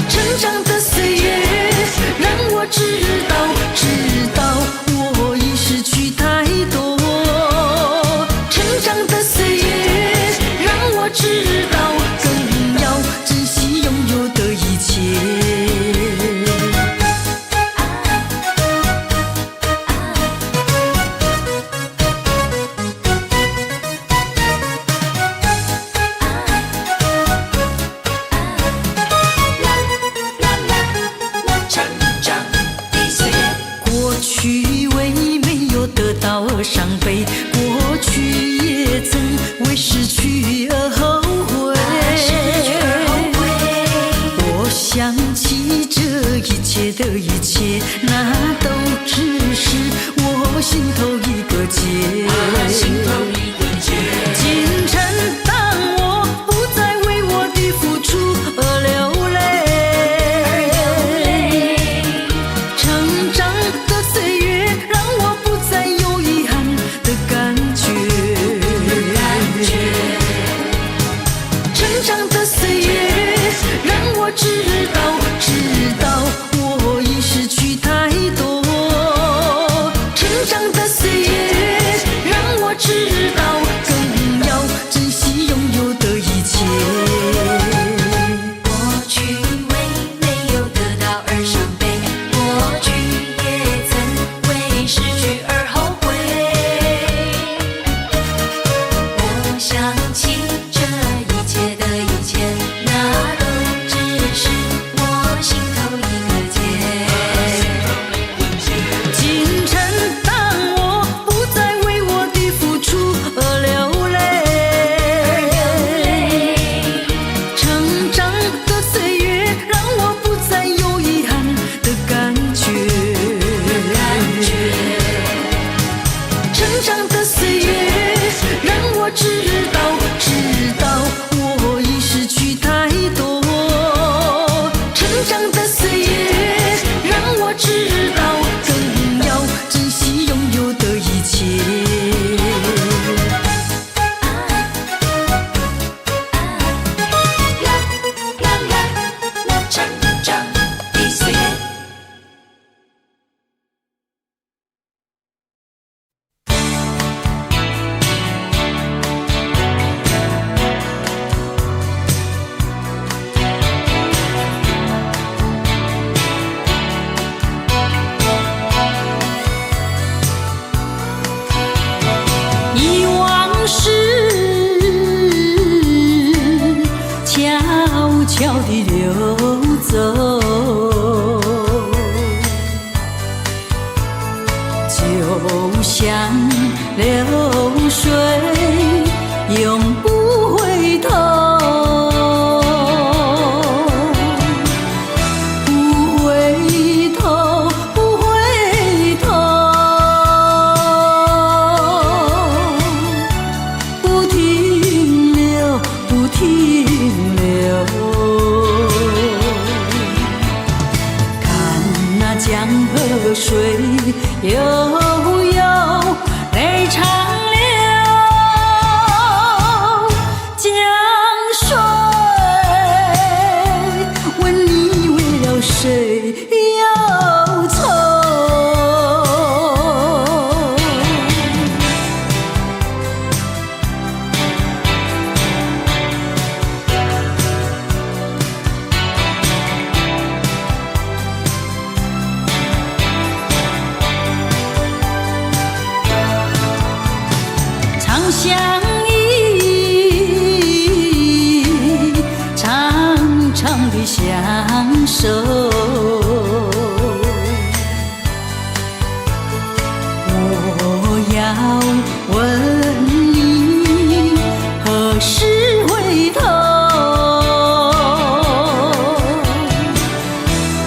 成长的岁月让我知道我已失去太多。成长的岁月让我知道更要珍惜拥有的一切。过去为没有得到而伤悲，过去也曾为失去而后悔。我想起这一切的一切，那都只是我心头一个结。今晨当我不再为我的付出而流泪，成长的岁月让我不再有遗憾的感觉。成长的岁月让我知道我已失去太多。成长的岁月让我知道更要珍惜走，就像流水永不回头，不回头，不回头，不停留，不停留。看那江河水悠悠，泪长流。江水问你为了谁忧愁？常相依，长长的相守。我要问你何时回头？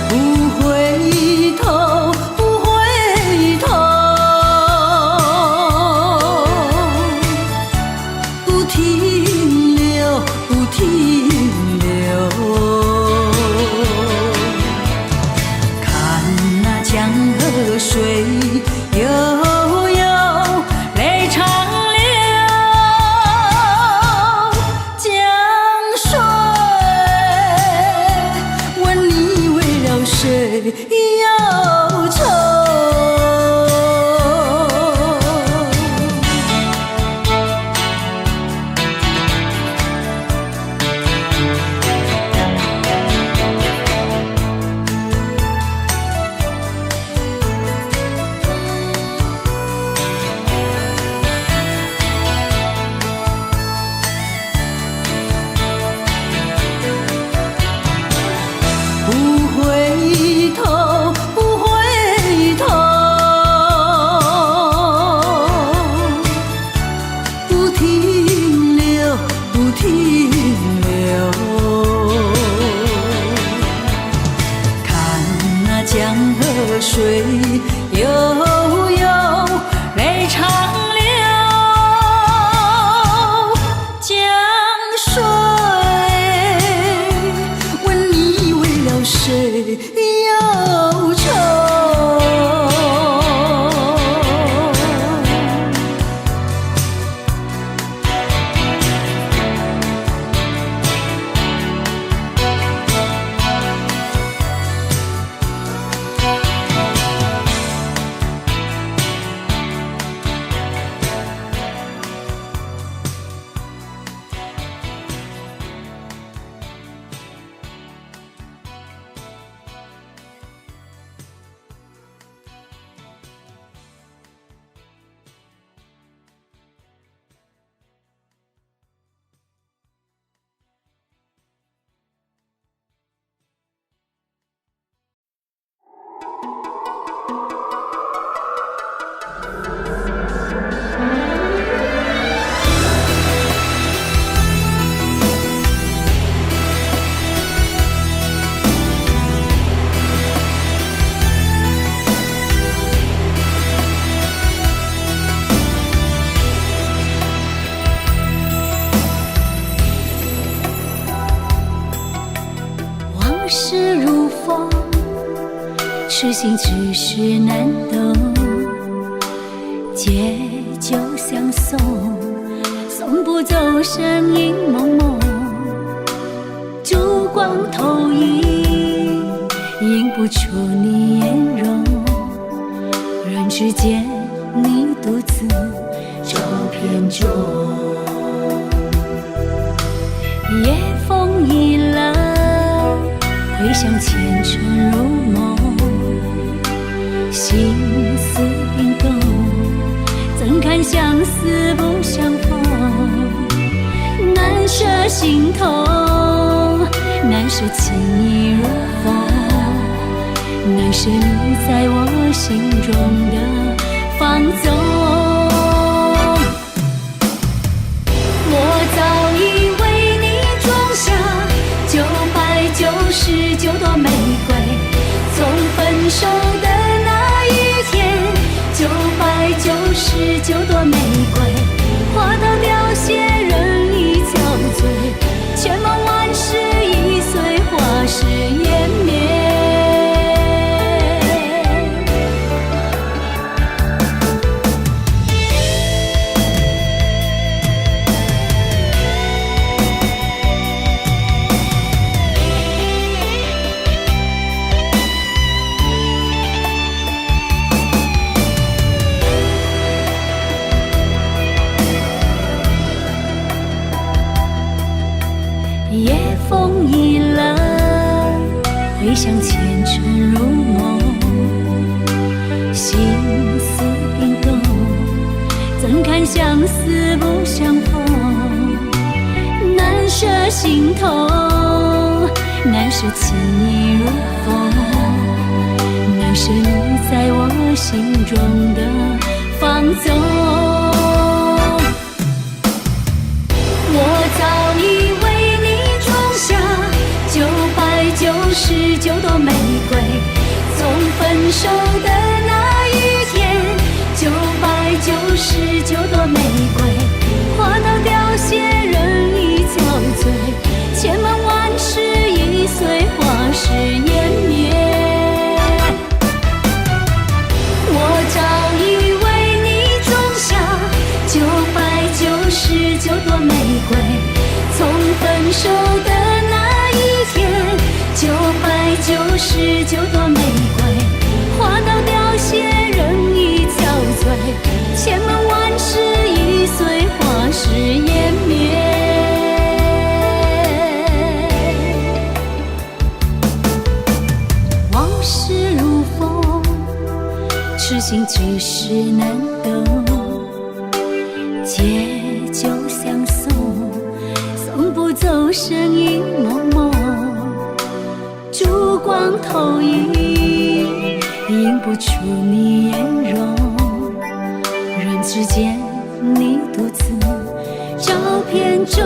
不回头，不回头，不停留，不停留。看那江河水悠悠，泪长流。江水问你为了谁忧愁？不回头，不回头，不停留，不停留。看那江河水悠悠，泪长流。江水问你为了谁忧愁？往事如风，痴心只是难懂。借酒相送，送不走身影蒙蒙。烛光投影，映不出你颜容。人世间，你独自照片中。夜风已冷，回想前尘如梦，心思冰冻，怎堪相思不相逢？难舍心头，难舍情意如风，难舍你在我心中的放纵。我早已为你种下999朵玫瑰，从分手的那一天，999朵玫瑰花到凋谢，人已憔悴，千万万世已随花事湮灭。夜风已冷，回想前尘如梦，心思冰冻，怎堪相思不相逢？难舍心头，难舍情意如风，难舍你在我心中的放纵。我早已为你种下999朵玫瑰，从分手的那一天，999朵玫瑰花到凋谢，人已憔悴，千万万世已随花事湮灭。我早已为你种下999朵玫瑰，从分手的那一天，999朵玫瑰花到凋谢，人已憔悴，千万万世已随花事湮灭。往事如风，痴心只是难懂，借酒相送，送不走身影蒙蒙，烛光投影，映不出你颜容，人世间你独自照片中。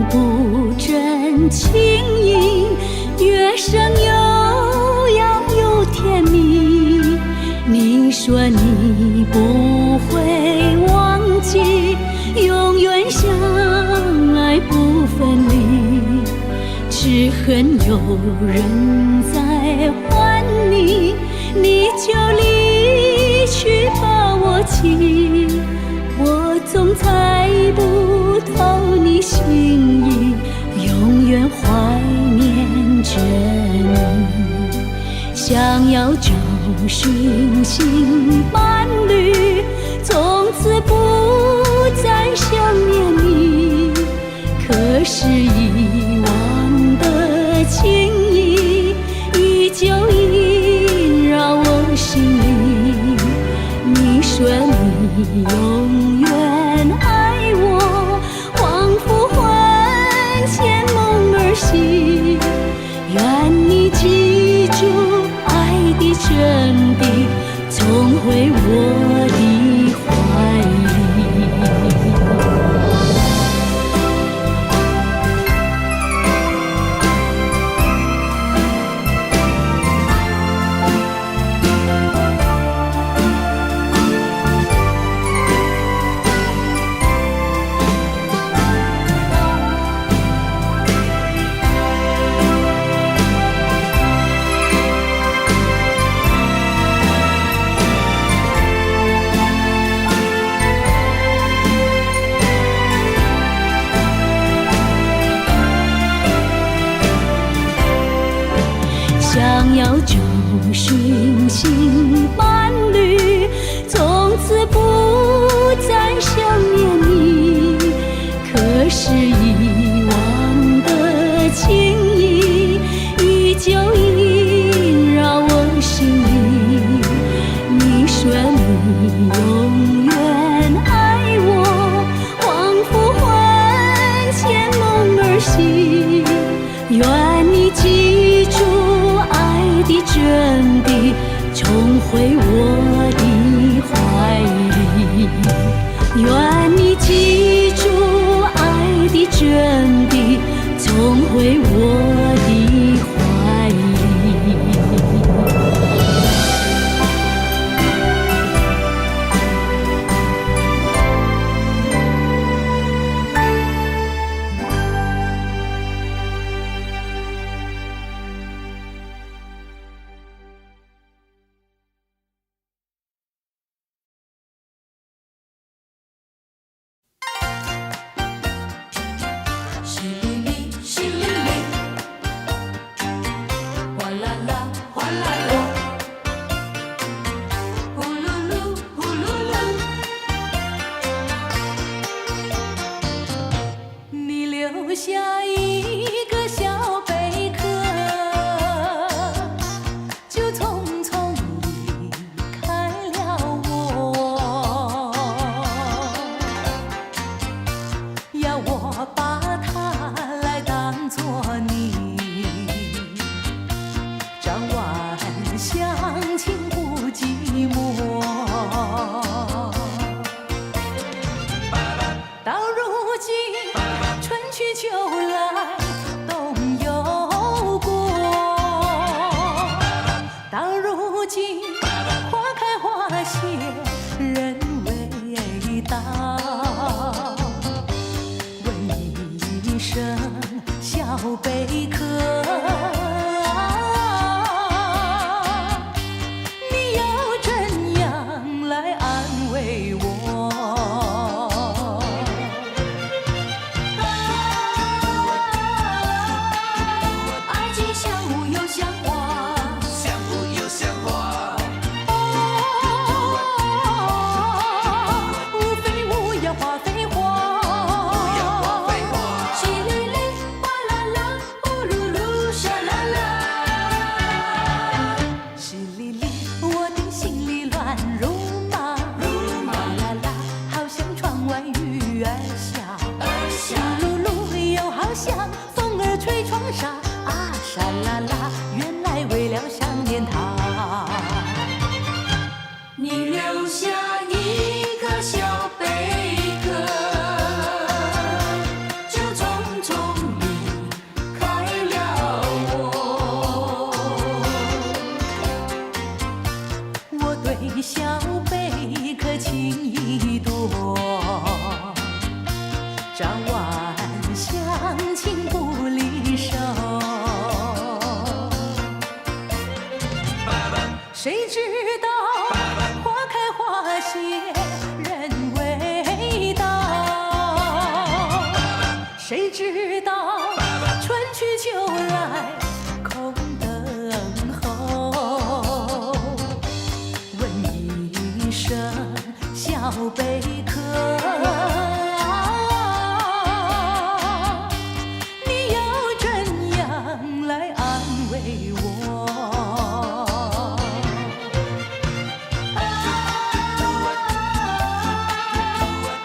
不真情意，月声悠扬又甜蜜。你说你不会忘记，永远相爱不分离。只恨有人在唤你，你就离去把我弃。我总猜不透你心意，永远怀念着你。想要找寻新伴侣，从此不再想念你。可是遗忘的情谊，依旧萦绕我心里。你说你永远爱我，仿佛魂牵梦儿系。愿你记住爱的真谛，重回我的怀里。要找寻新伴侣，从此不再想念你。可是以往的情谊依旧萦绕我心里。你说你永远爱我，仿佛魂牵梦儿系。愿你记住爱的真谛，重回我的怀里。愿你记住爱的真谛，重回我的怀里。淅沥沥，淅沥沥，哗啦啦，哗啦啦，呼噜噜，呼噜噜。你留下一个小贝壳，就匆匆离开了我，要我把它来当作你张万乡情不寂寞。到如今春去秋来冬又过，到如今花开花谢人未到，问一声小贝壳，你要怎样来安慰我？爱情像雾又像花，像雾又像花，无非无要花非花，淅沥沥，哗啦啦，呼噜噜，沙啦啦。淅沥沥，我的心里乱如麻，哗啦啦，好像窗外雨儿下，噜噜又好像风儿吹窗纱，啊沙啦啦，原来为了想念他。你留下一个小贝壳，就匆匆离开了我。我对小贝壳情意多，张万乡情不离手。谁知道花开花谢人未到，谁知道春去秋来空等候。问一声小贝壳，你要怎样来安慰我？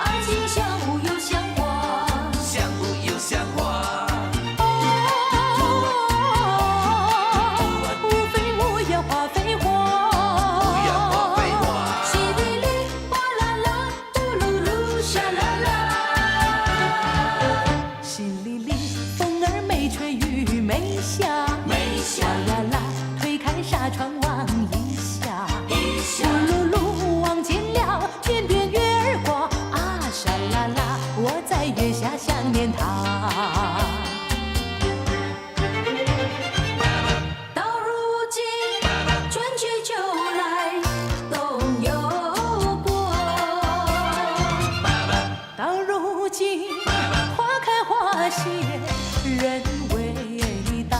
爱情像雾又像花，像雾又像花，无非无要花非花，淅沥沥，哗啦啦，呼噜噜，沙啦啦。淅沥沥，风儿没吹雨没下，哗啦啦，推开纱窗望一下，噜噜望见了天边月儿挂，啊沙啦啦，我在月下想念他。到如今春去秋来冬又过，到如今花开花谢人未到，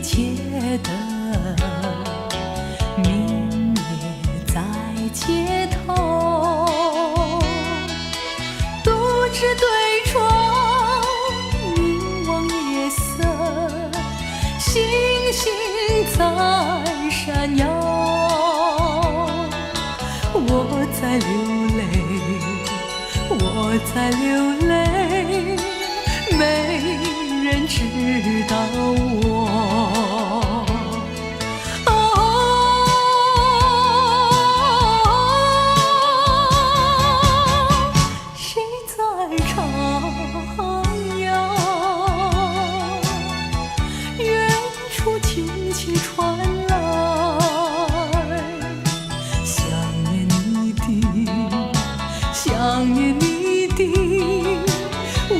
切的明月在街头，独自对窗凝望夜色，星星在闪耀。我在流泪，我在流泪，没人知道我。谁在唱呀？远处轻轻传来，想念你的，想念你的，我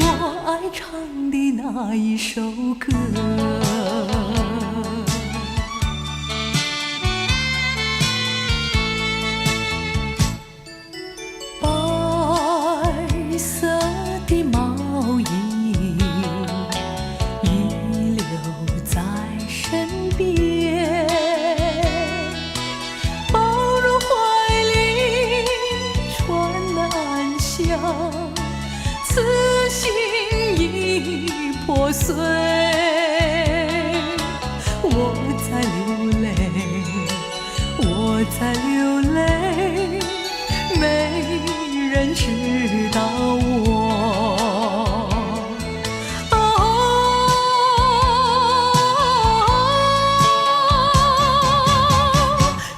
爱唱的那一首歌。白色的毛衣遗留在身边，抱入怀里传暗香，此心已破碎。我在流泪，我在流泪，没人知道我。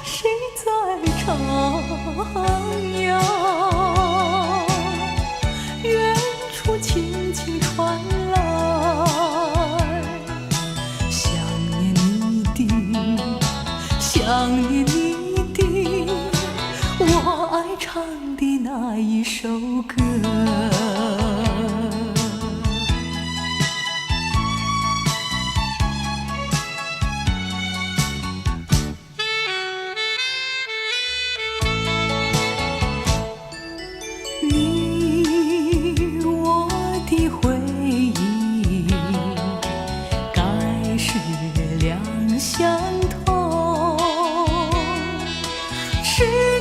谁在唱呀？远处轻轻传来，想念你的，想念你的，我爱唱的那一首歌。你我的回忆，该是两相同，咫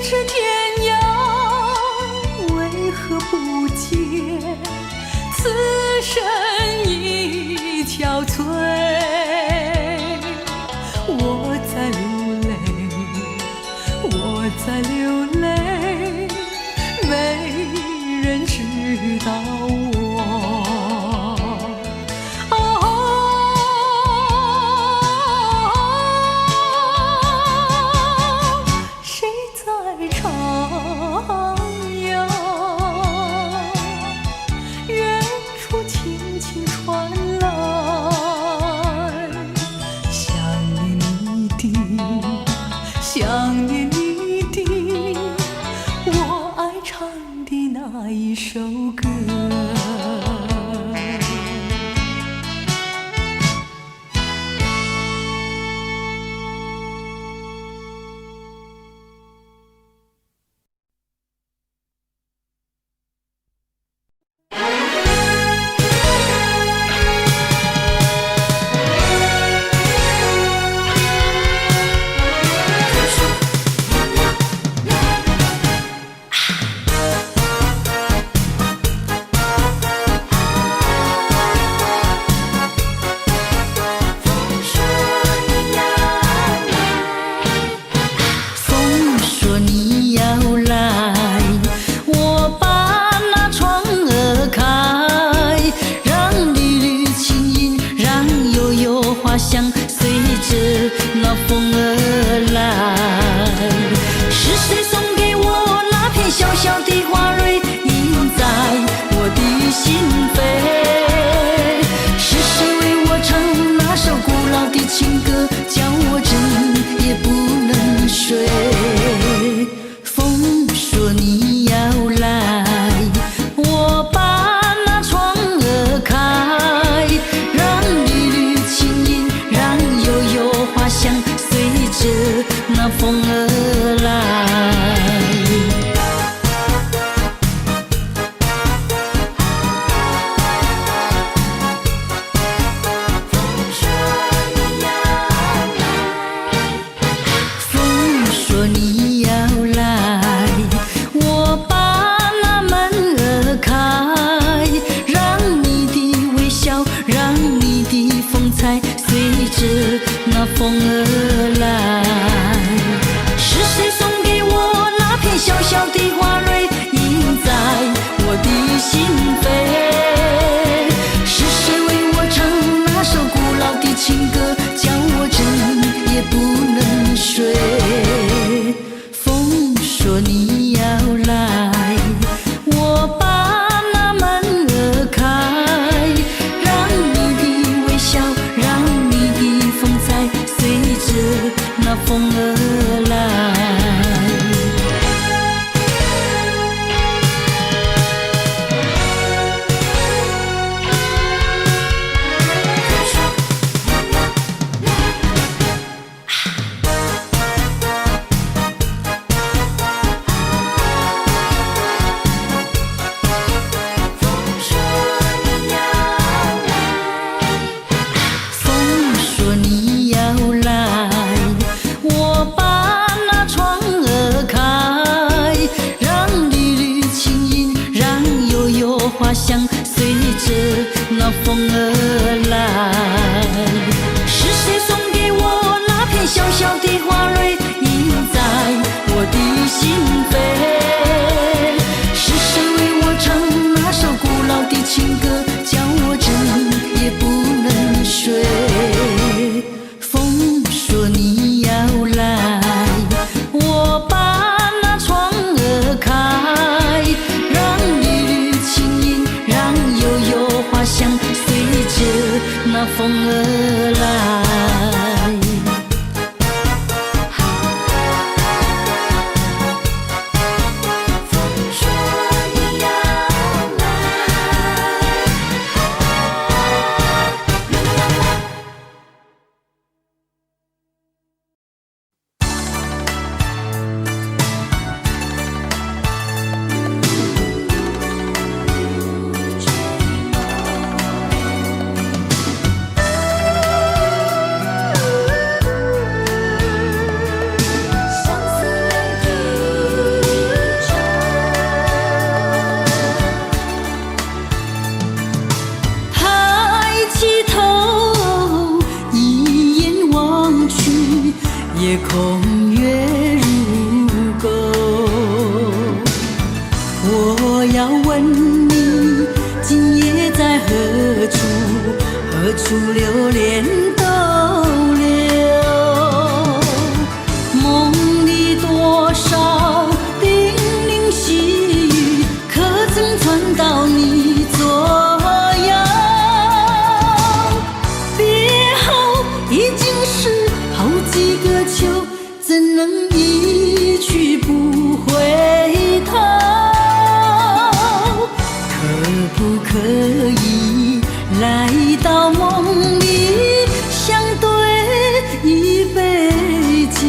尺天涯，为何不见此生已憔悴？我在流泪，我在流泪，没人知道我。谁在唱呀？远处轻轻传来，想念你的，想念你的，我爱唱的那一首歌。风说你要来，我把那窗儿开，让缕缕轻音，让悠悠花香随着那风儿来。是谁送给我那片小小的花蕊，印在我的心扉？是谁为我唱那首古老的情歌，叫我整夜不能睡？风说你要来，我把那窗儿开，让缕缕轻音，让随着那风而来。是谁送给我那片小小的花蕊，印在我的心扉？是谁为我唱那首古老的情歌，叫我整夜不能睡？风说你要来，我把那门儿开，让你的微笑，让你的风采随着那风而来。香随着那风而来。是谁送给我那片小小的花蕊，印在我的心扉？是谁为我唱那首古老的情歌，叫我整夜不能睡？风说你要来，我把那窗儿开，让你的情音，让悠悠花香随着那风而来。夜空月如钩，我要问你，今夜在何处？何处流连逗留？梦里多少叮咛细语，可曾传到你左右？别后已经是好几个秋，怎能一去不回头？可不可以来到梦里，相对一杯酒？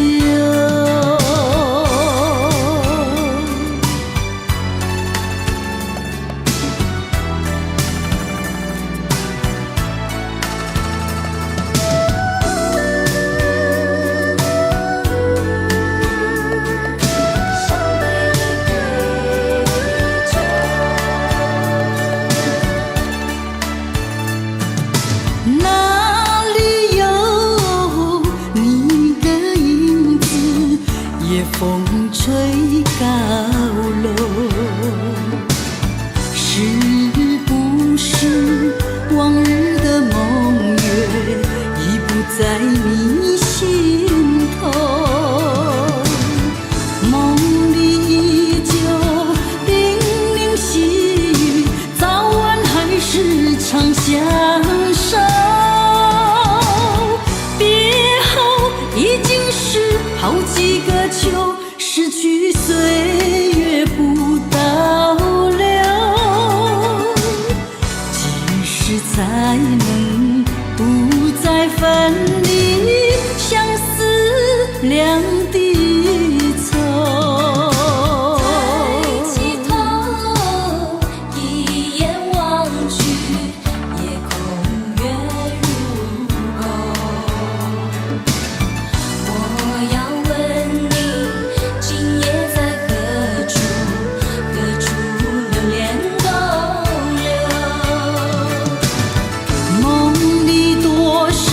哪里有你的影子？夜风吹高楼，是不是往日的梦月已不在你心头？梦里依旧叮咛细语，早晚还是常相守。已经是好几个秋，失去岁月不倒流，几时才能不再分离，相思两地愁？抬起头，一眼望去，夜空月如钩。我要问你，今夜在何处？何处流连逗留？梦里多少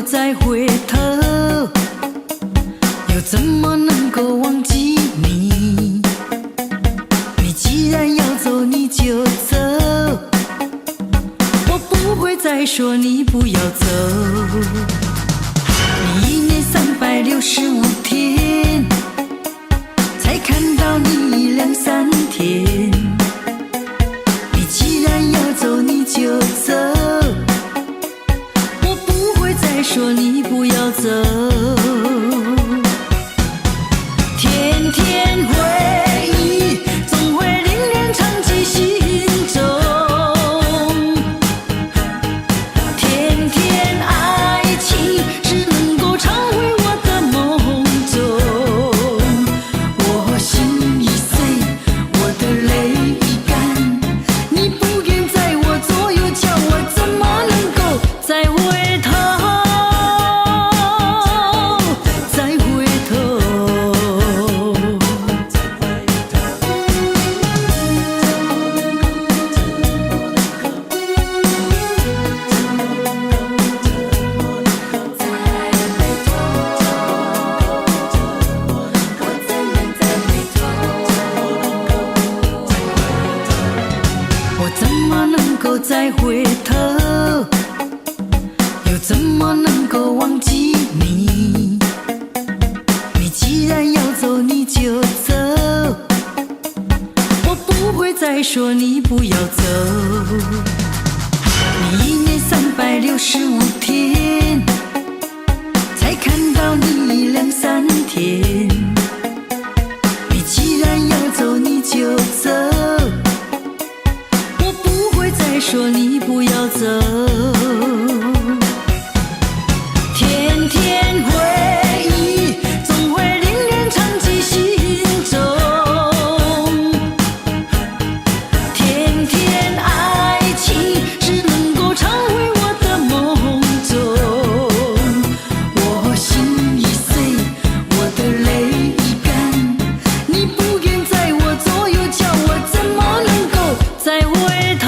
再回头，又怎么能够忘记你？你既然要走，你就走，我不会再说你不要走。你1年365天，才看到你2、3天。你既然要走，你就走。再说你不要走，天天回忆总会令人长记心中，天天爱情只能够常回我的梦中。我心已碎，我的泪已干，你不愿在我左右，叫我怎么能够再回头？再回头，又怎么能够忘记你？你既然要走，你就走，我不会再说你不要走。你1年365天，才看到你2、3天。你既然要走，你就走。说你不要走，天天回忆总会令人长记心中，天天爱情只能够常回我的梦中。我心已碎，我的泪已干，你不愿在我左右，叫我怎么能够再回头？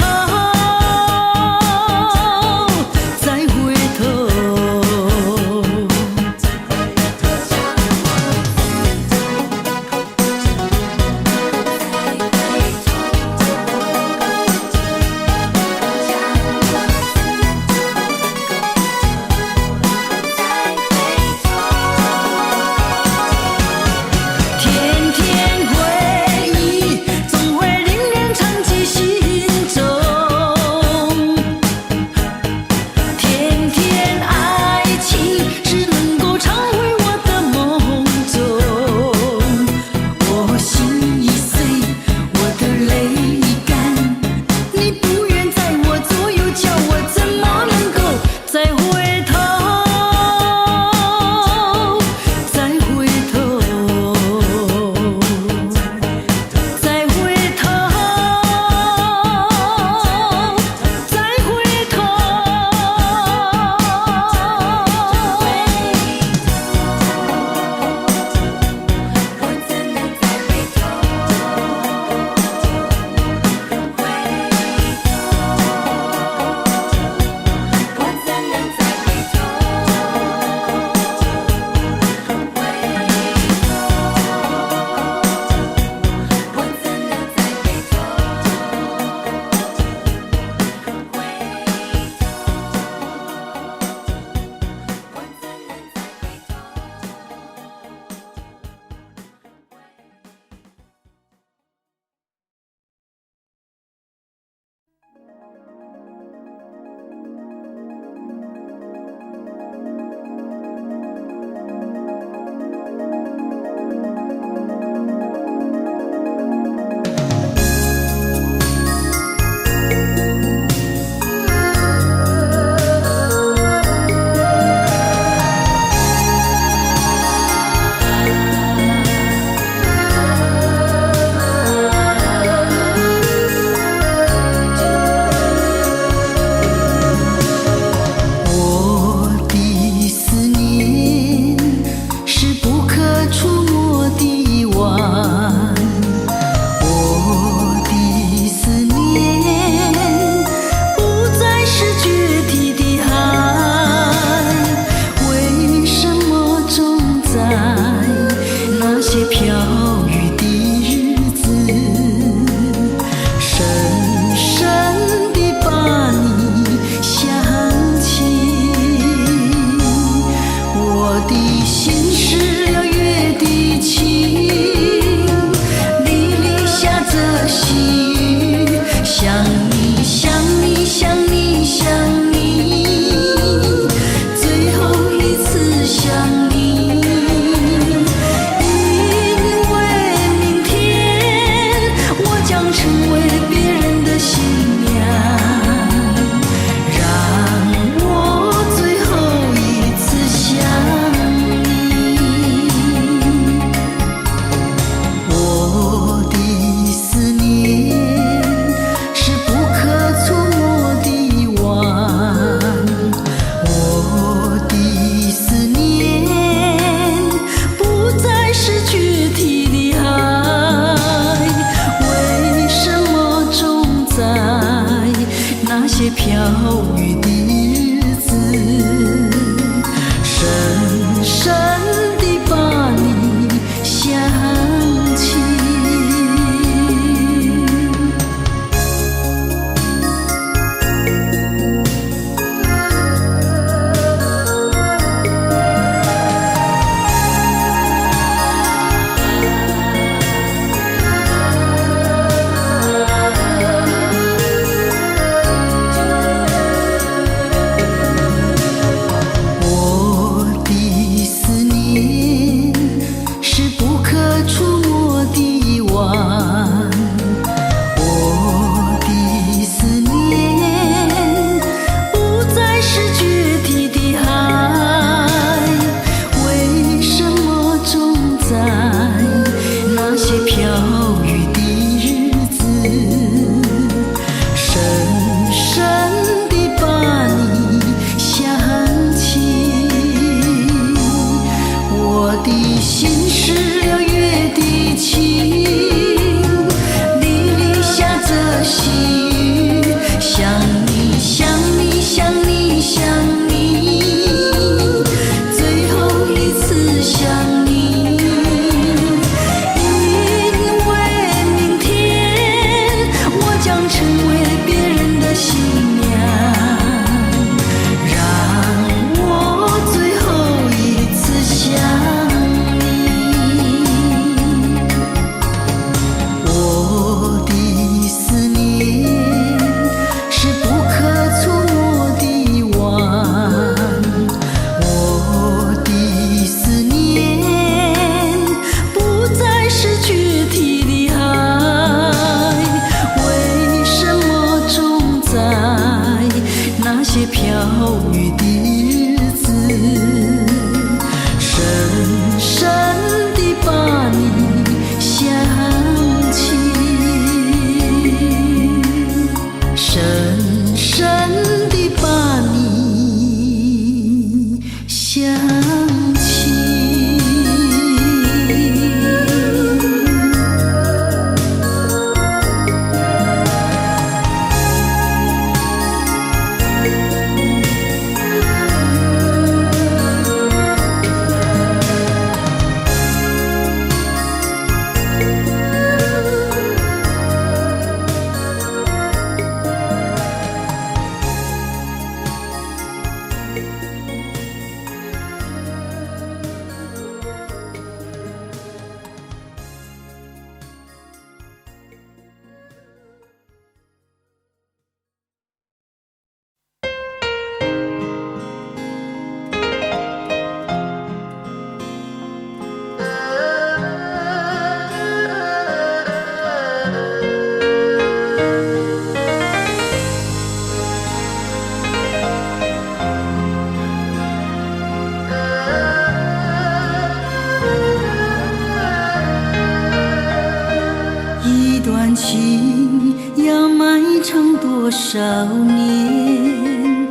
情要漫长多少年？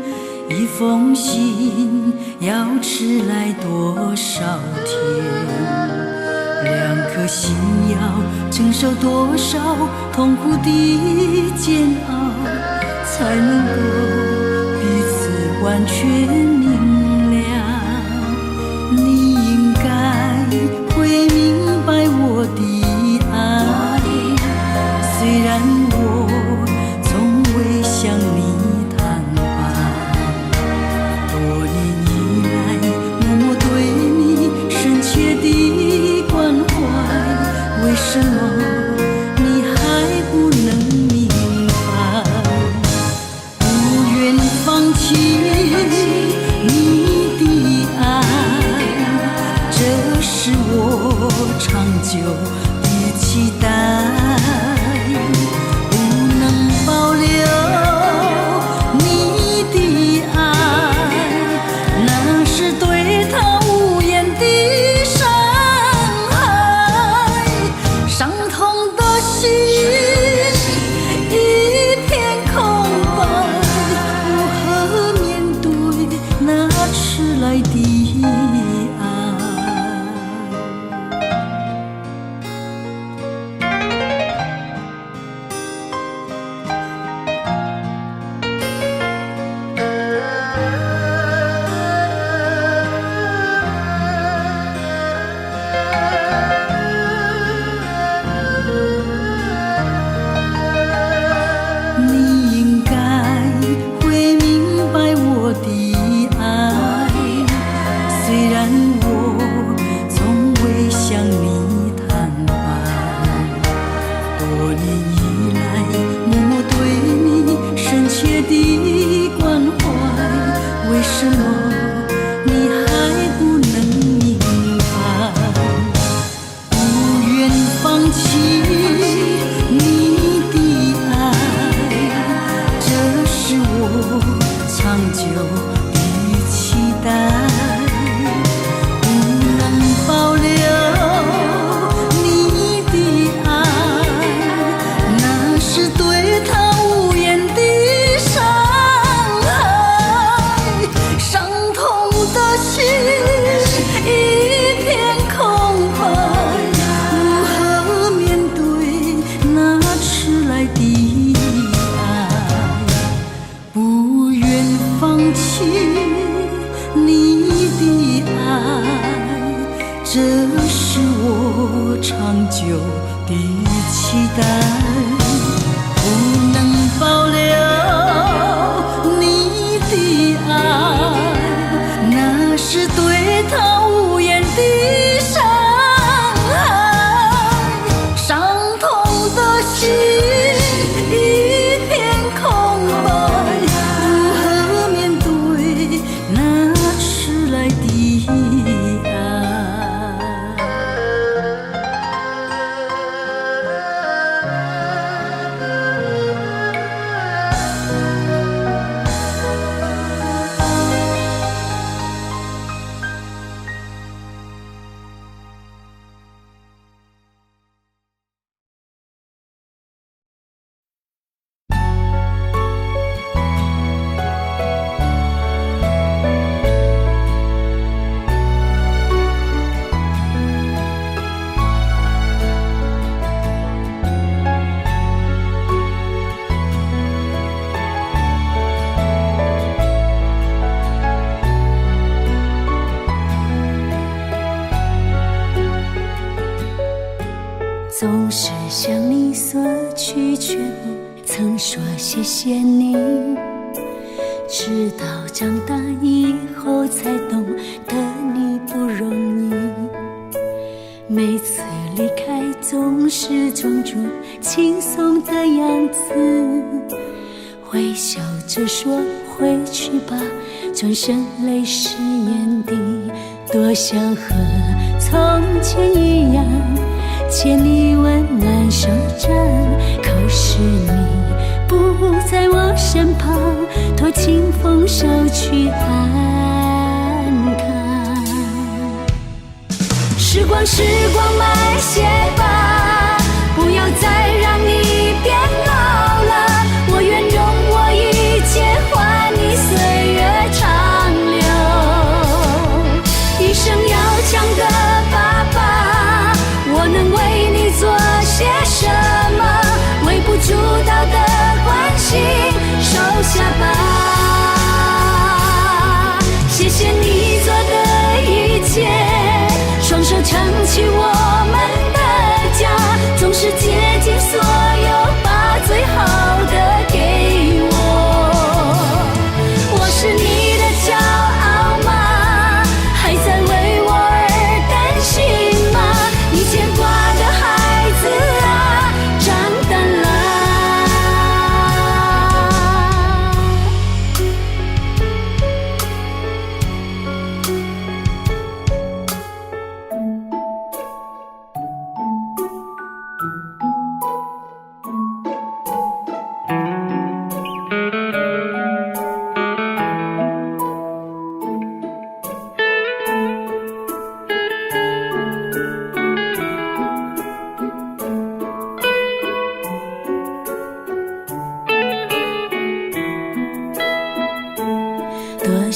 一封信要迟来多少天？两颗心要承受多少痛苦的煎熬，才能够彼此完全明了？你应该会明白我的爱，虽然我从未向你坦白，多年以来默默对你深切的关怀，为什么你还不能明白？不愿放弃你的爱，这是我长久的期待。不能保留你的爱，那是对他无言的伤害。伤痛的心一片空白，如何面对那迟来的爱？你应该会明白我的爱，虽然我从未向你坦白，多年以来默默对你深切的关怀，为什么你还不能明白？不愿放弃你的爱，这是我长久的期待。不能保留你的爱，那是对他无言的伤害。伤痛的心一片空白，如何面对那迟来的爱？不愿放弃你的爱，这是我长久的期待。不能保留你的爱，那是对他无言的伤害。伤痛的心一片空白，如何面对那迟来的爱？总是向你索取全部，曾说谢谢你，直到长大以后才懂得你不容易。每次离开总是装作轻松的样子，微笑着说回去吧，转身泪湿眼底。多想和从前一样牵你温暖手掌，可是你不在我身旁，托清风捎去安康。时光，慢些吧，不要再让你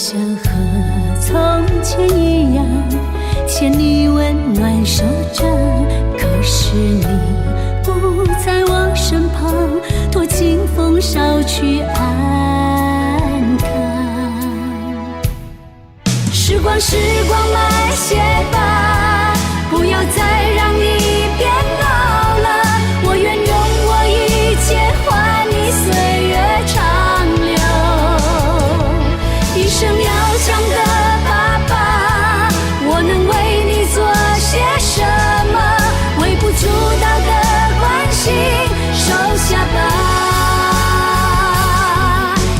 想和从前一样，牵你温暖手掌。可是你不在我身旁，托清风捎去安康。时光，时光慢些吧，不要再让你变老了。我愿用我一切换你岁月长流。一生要强的爸爸，我能为你做些什么？微不足道的关心，收下吧。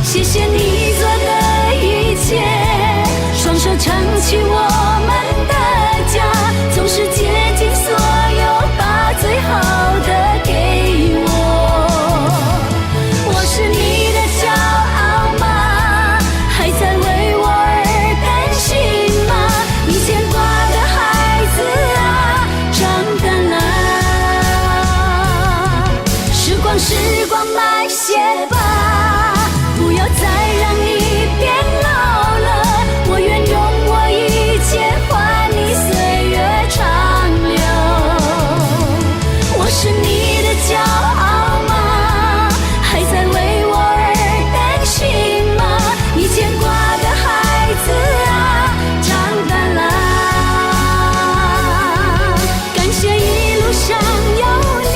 谢谢你做的一切，双手撑起我们的家，总是竭尽所有，把最好的给我。我是你的骄傲吗？还在为我而担心吗？你牵挂的孩子啊，长大了。时光，时光慢些吧，不要再让你变老了。我愿用我一切换你岁月长流。我是你的骄傲吗？还在为我而担心吗？你牵挂的孩子啊，长大了。感谢一路上有你。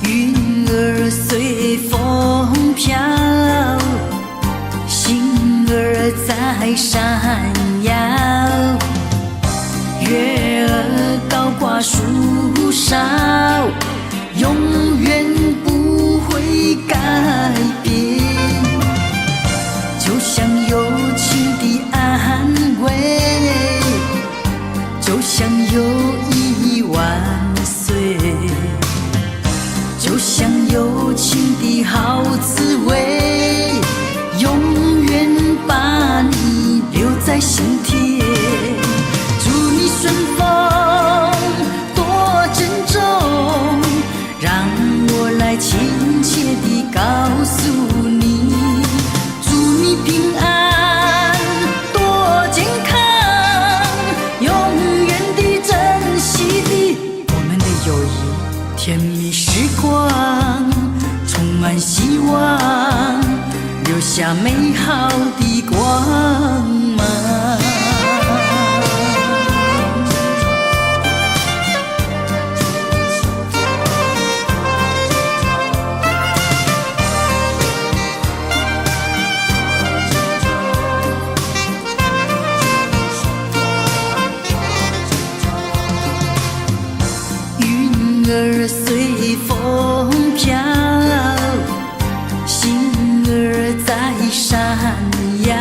云儿随风飘，星儿在闪耀，月儿高挂树梢，永远不会改变。就像友情的安慰，就像有10000岁。就像友情的好滋味，永远把你留在心田。祝你顺风多珍重，让我来亲切地告诉你。祝你平安多健康，永远地珍惜的我们的友谊。甜蜜时光充满希望，留下美好的光芒。云儿随风飘，星儿在闪耀，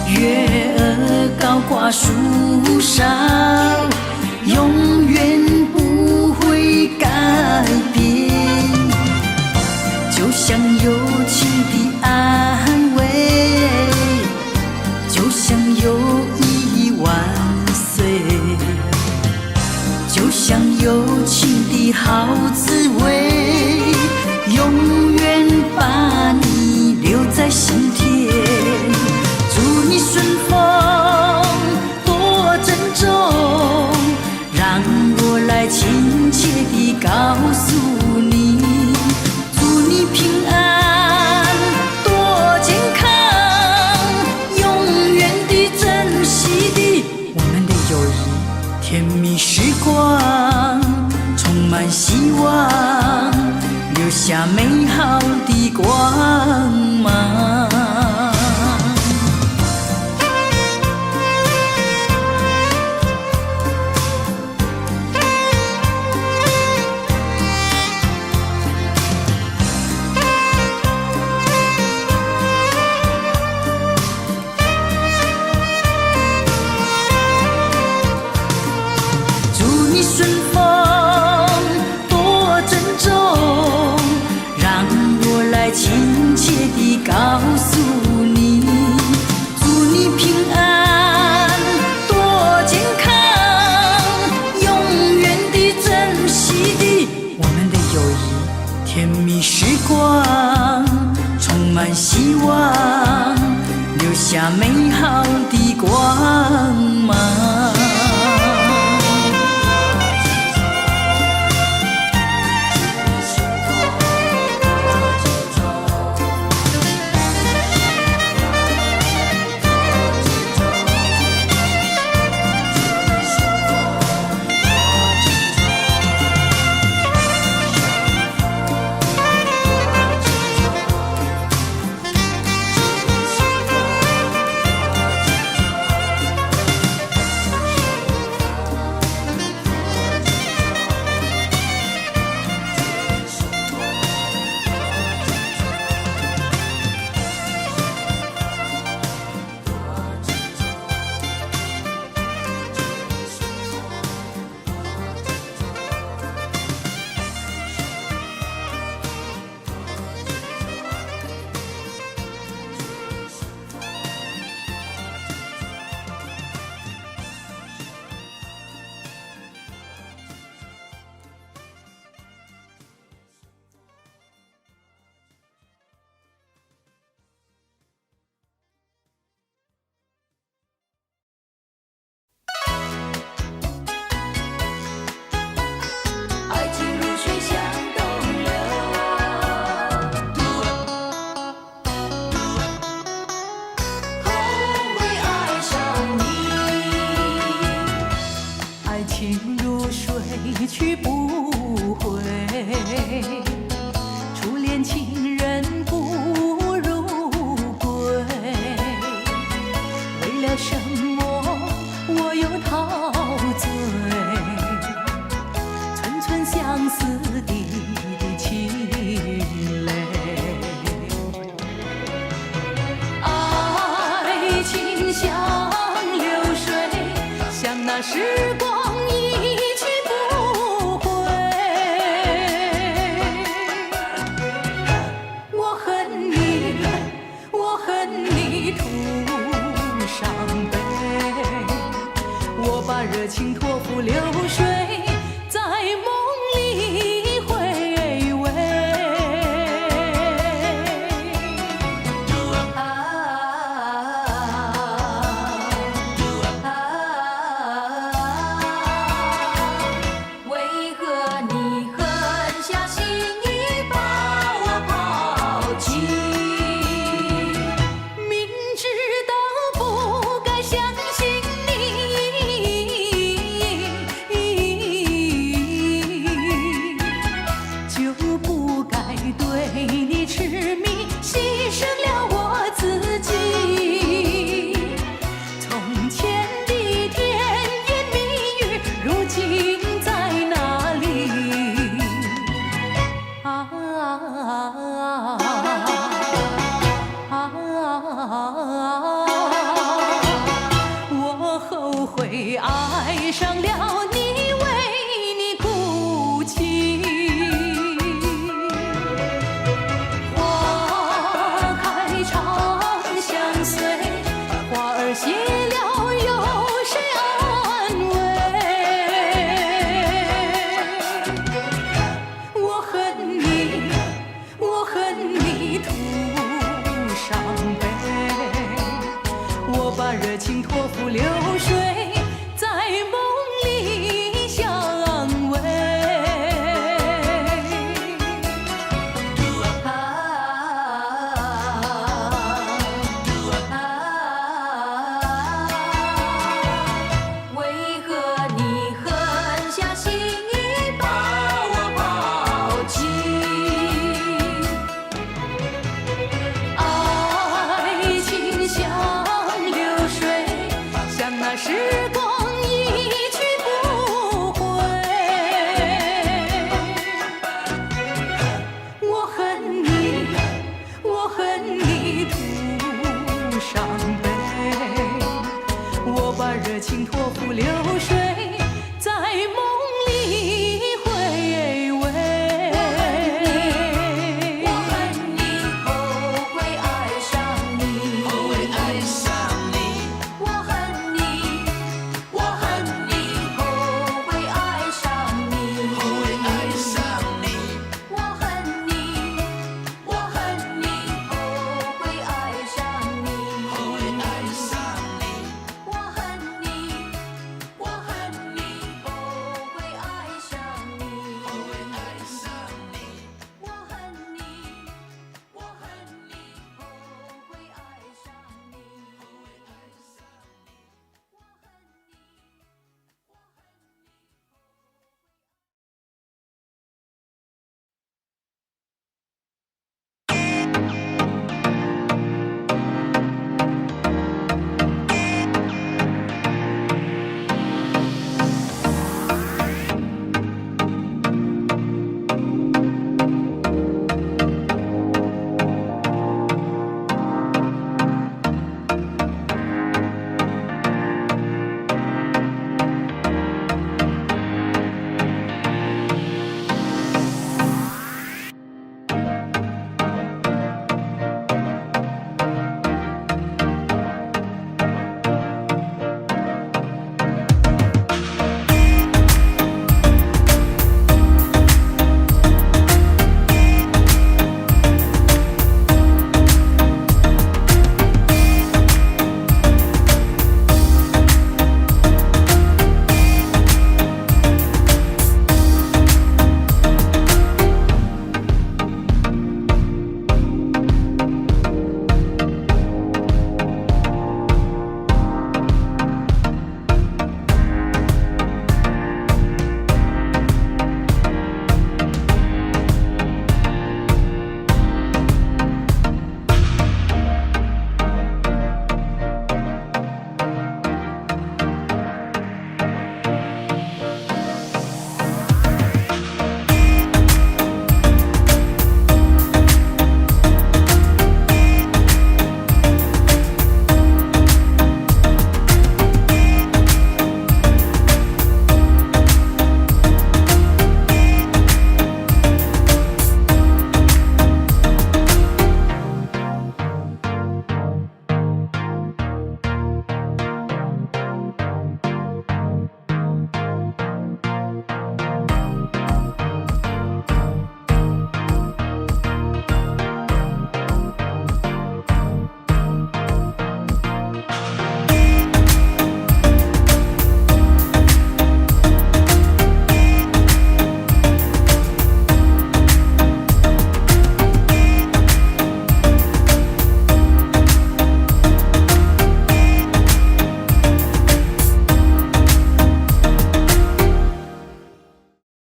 月儿高挂树梢，永远不会改变。就像友情的安慰，就像有10000岁。就像友情的好滋味，永远把你留在心田。祝你顺风多珍重，让我来亲切地告诉你。祝你平安多健康，永远地珍惜的我们的友谊。甜蜜时光充满希望，留留下美好的光芒。祝你顺风多珍重，让我来亲切地告诉你，祝你平安多健康，永远地珍惜地我们的友谊，甜蜜时光充满希望，留下美好的光芒。爱情如水向东流，后会爱上你。爱情如水去不回，初恋情人不如归。为了什么我又陶醉？寸寸相思滴滴情泪。爱情像流水，像那时光一去不回。我恨你，我恨你徒伤悲。我把热情托付流水，在梦里回味。为何你狠下心意把我抛弃？明知道不该相信你，就不该对你痴迷，牺牲了我自己。从前的甜言蜜语，如今在哪里？我后悔爱上了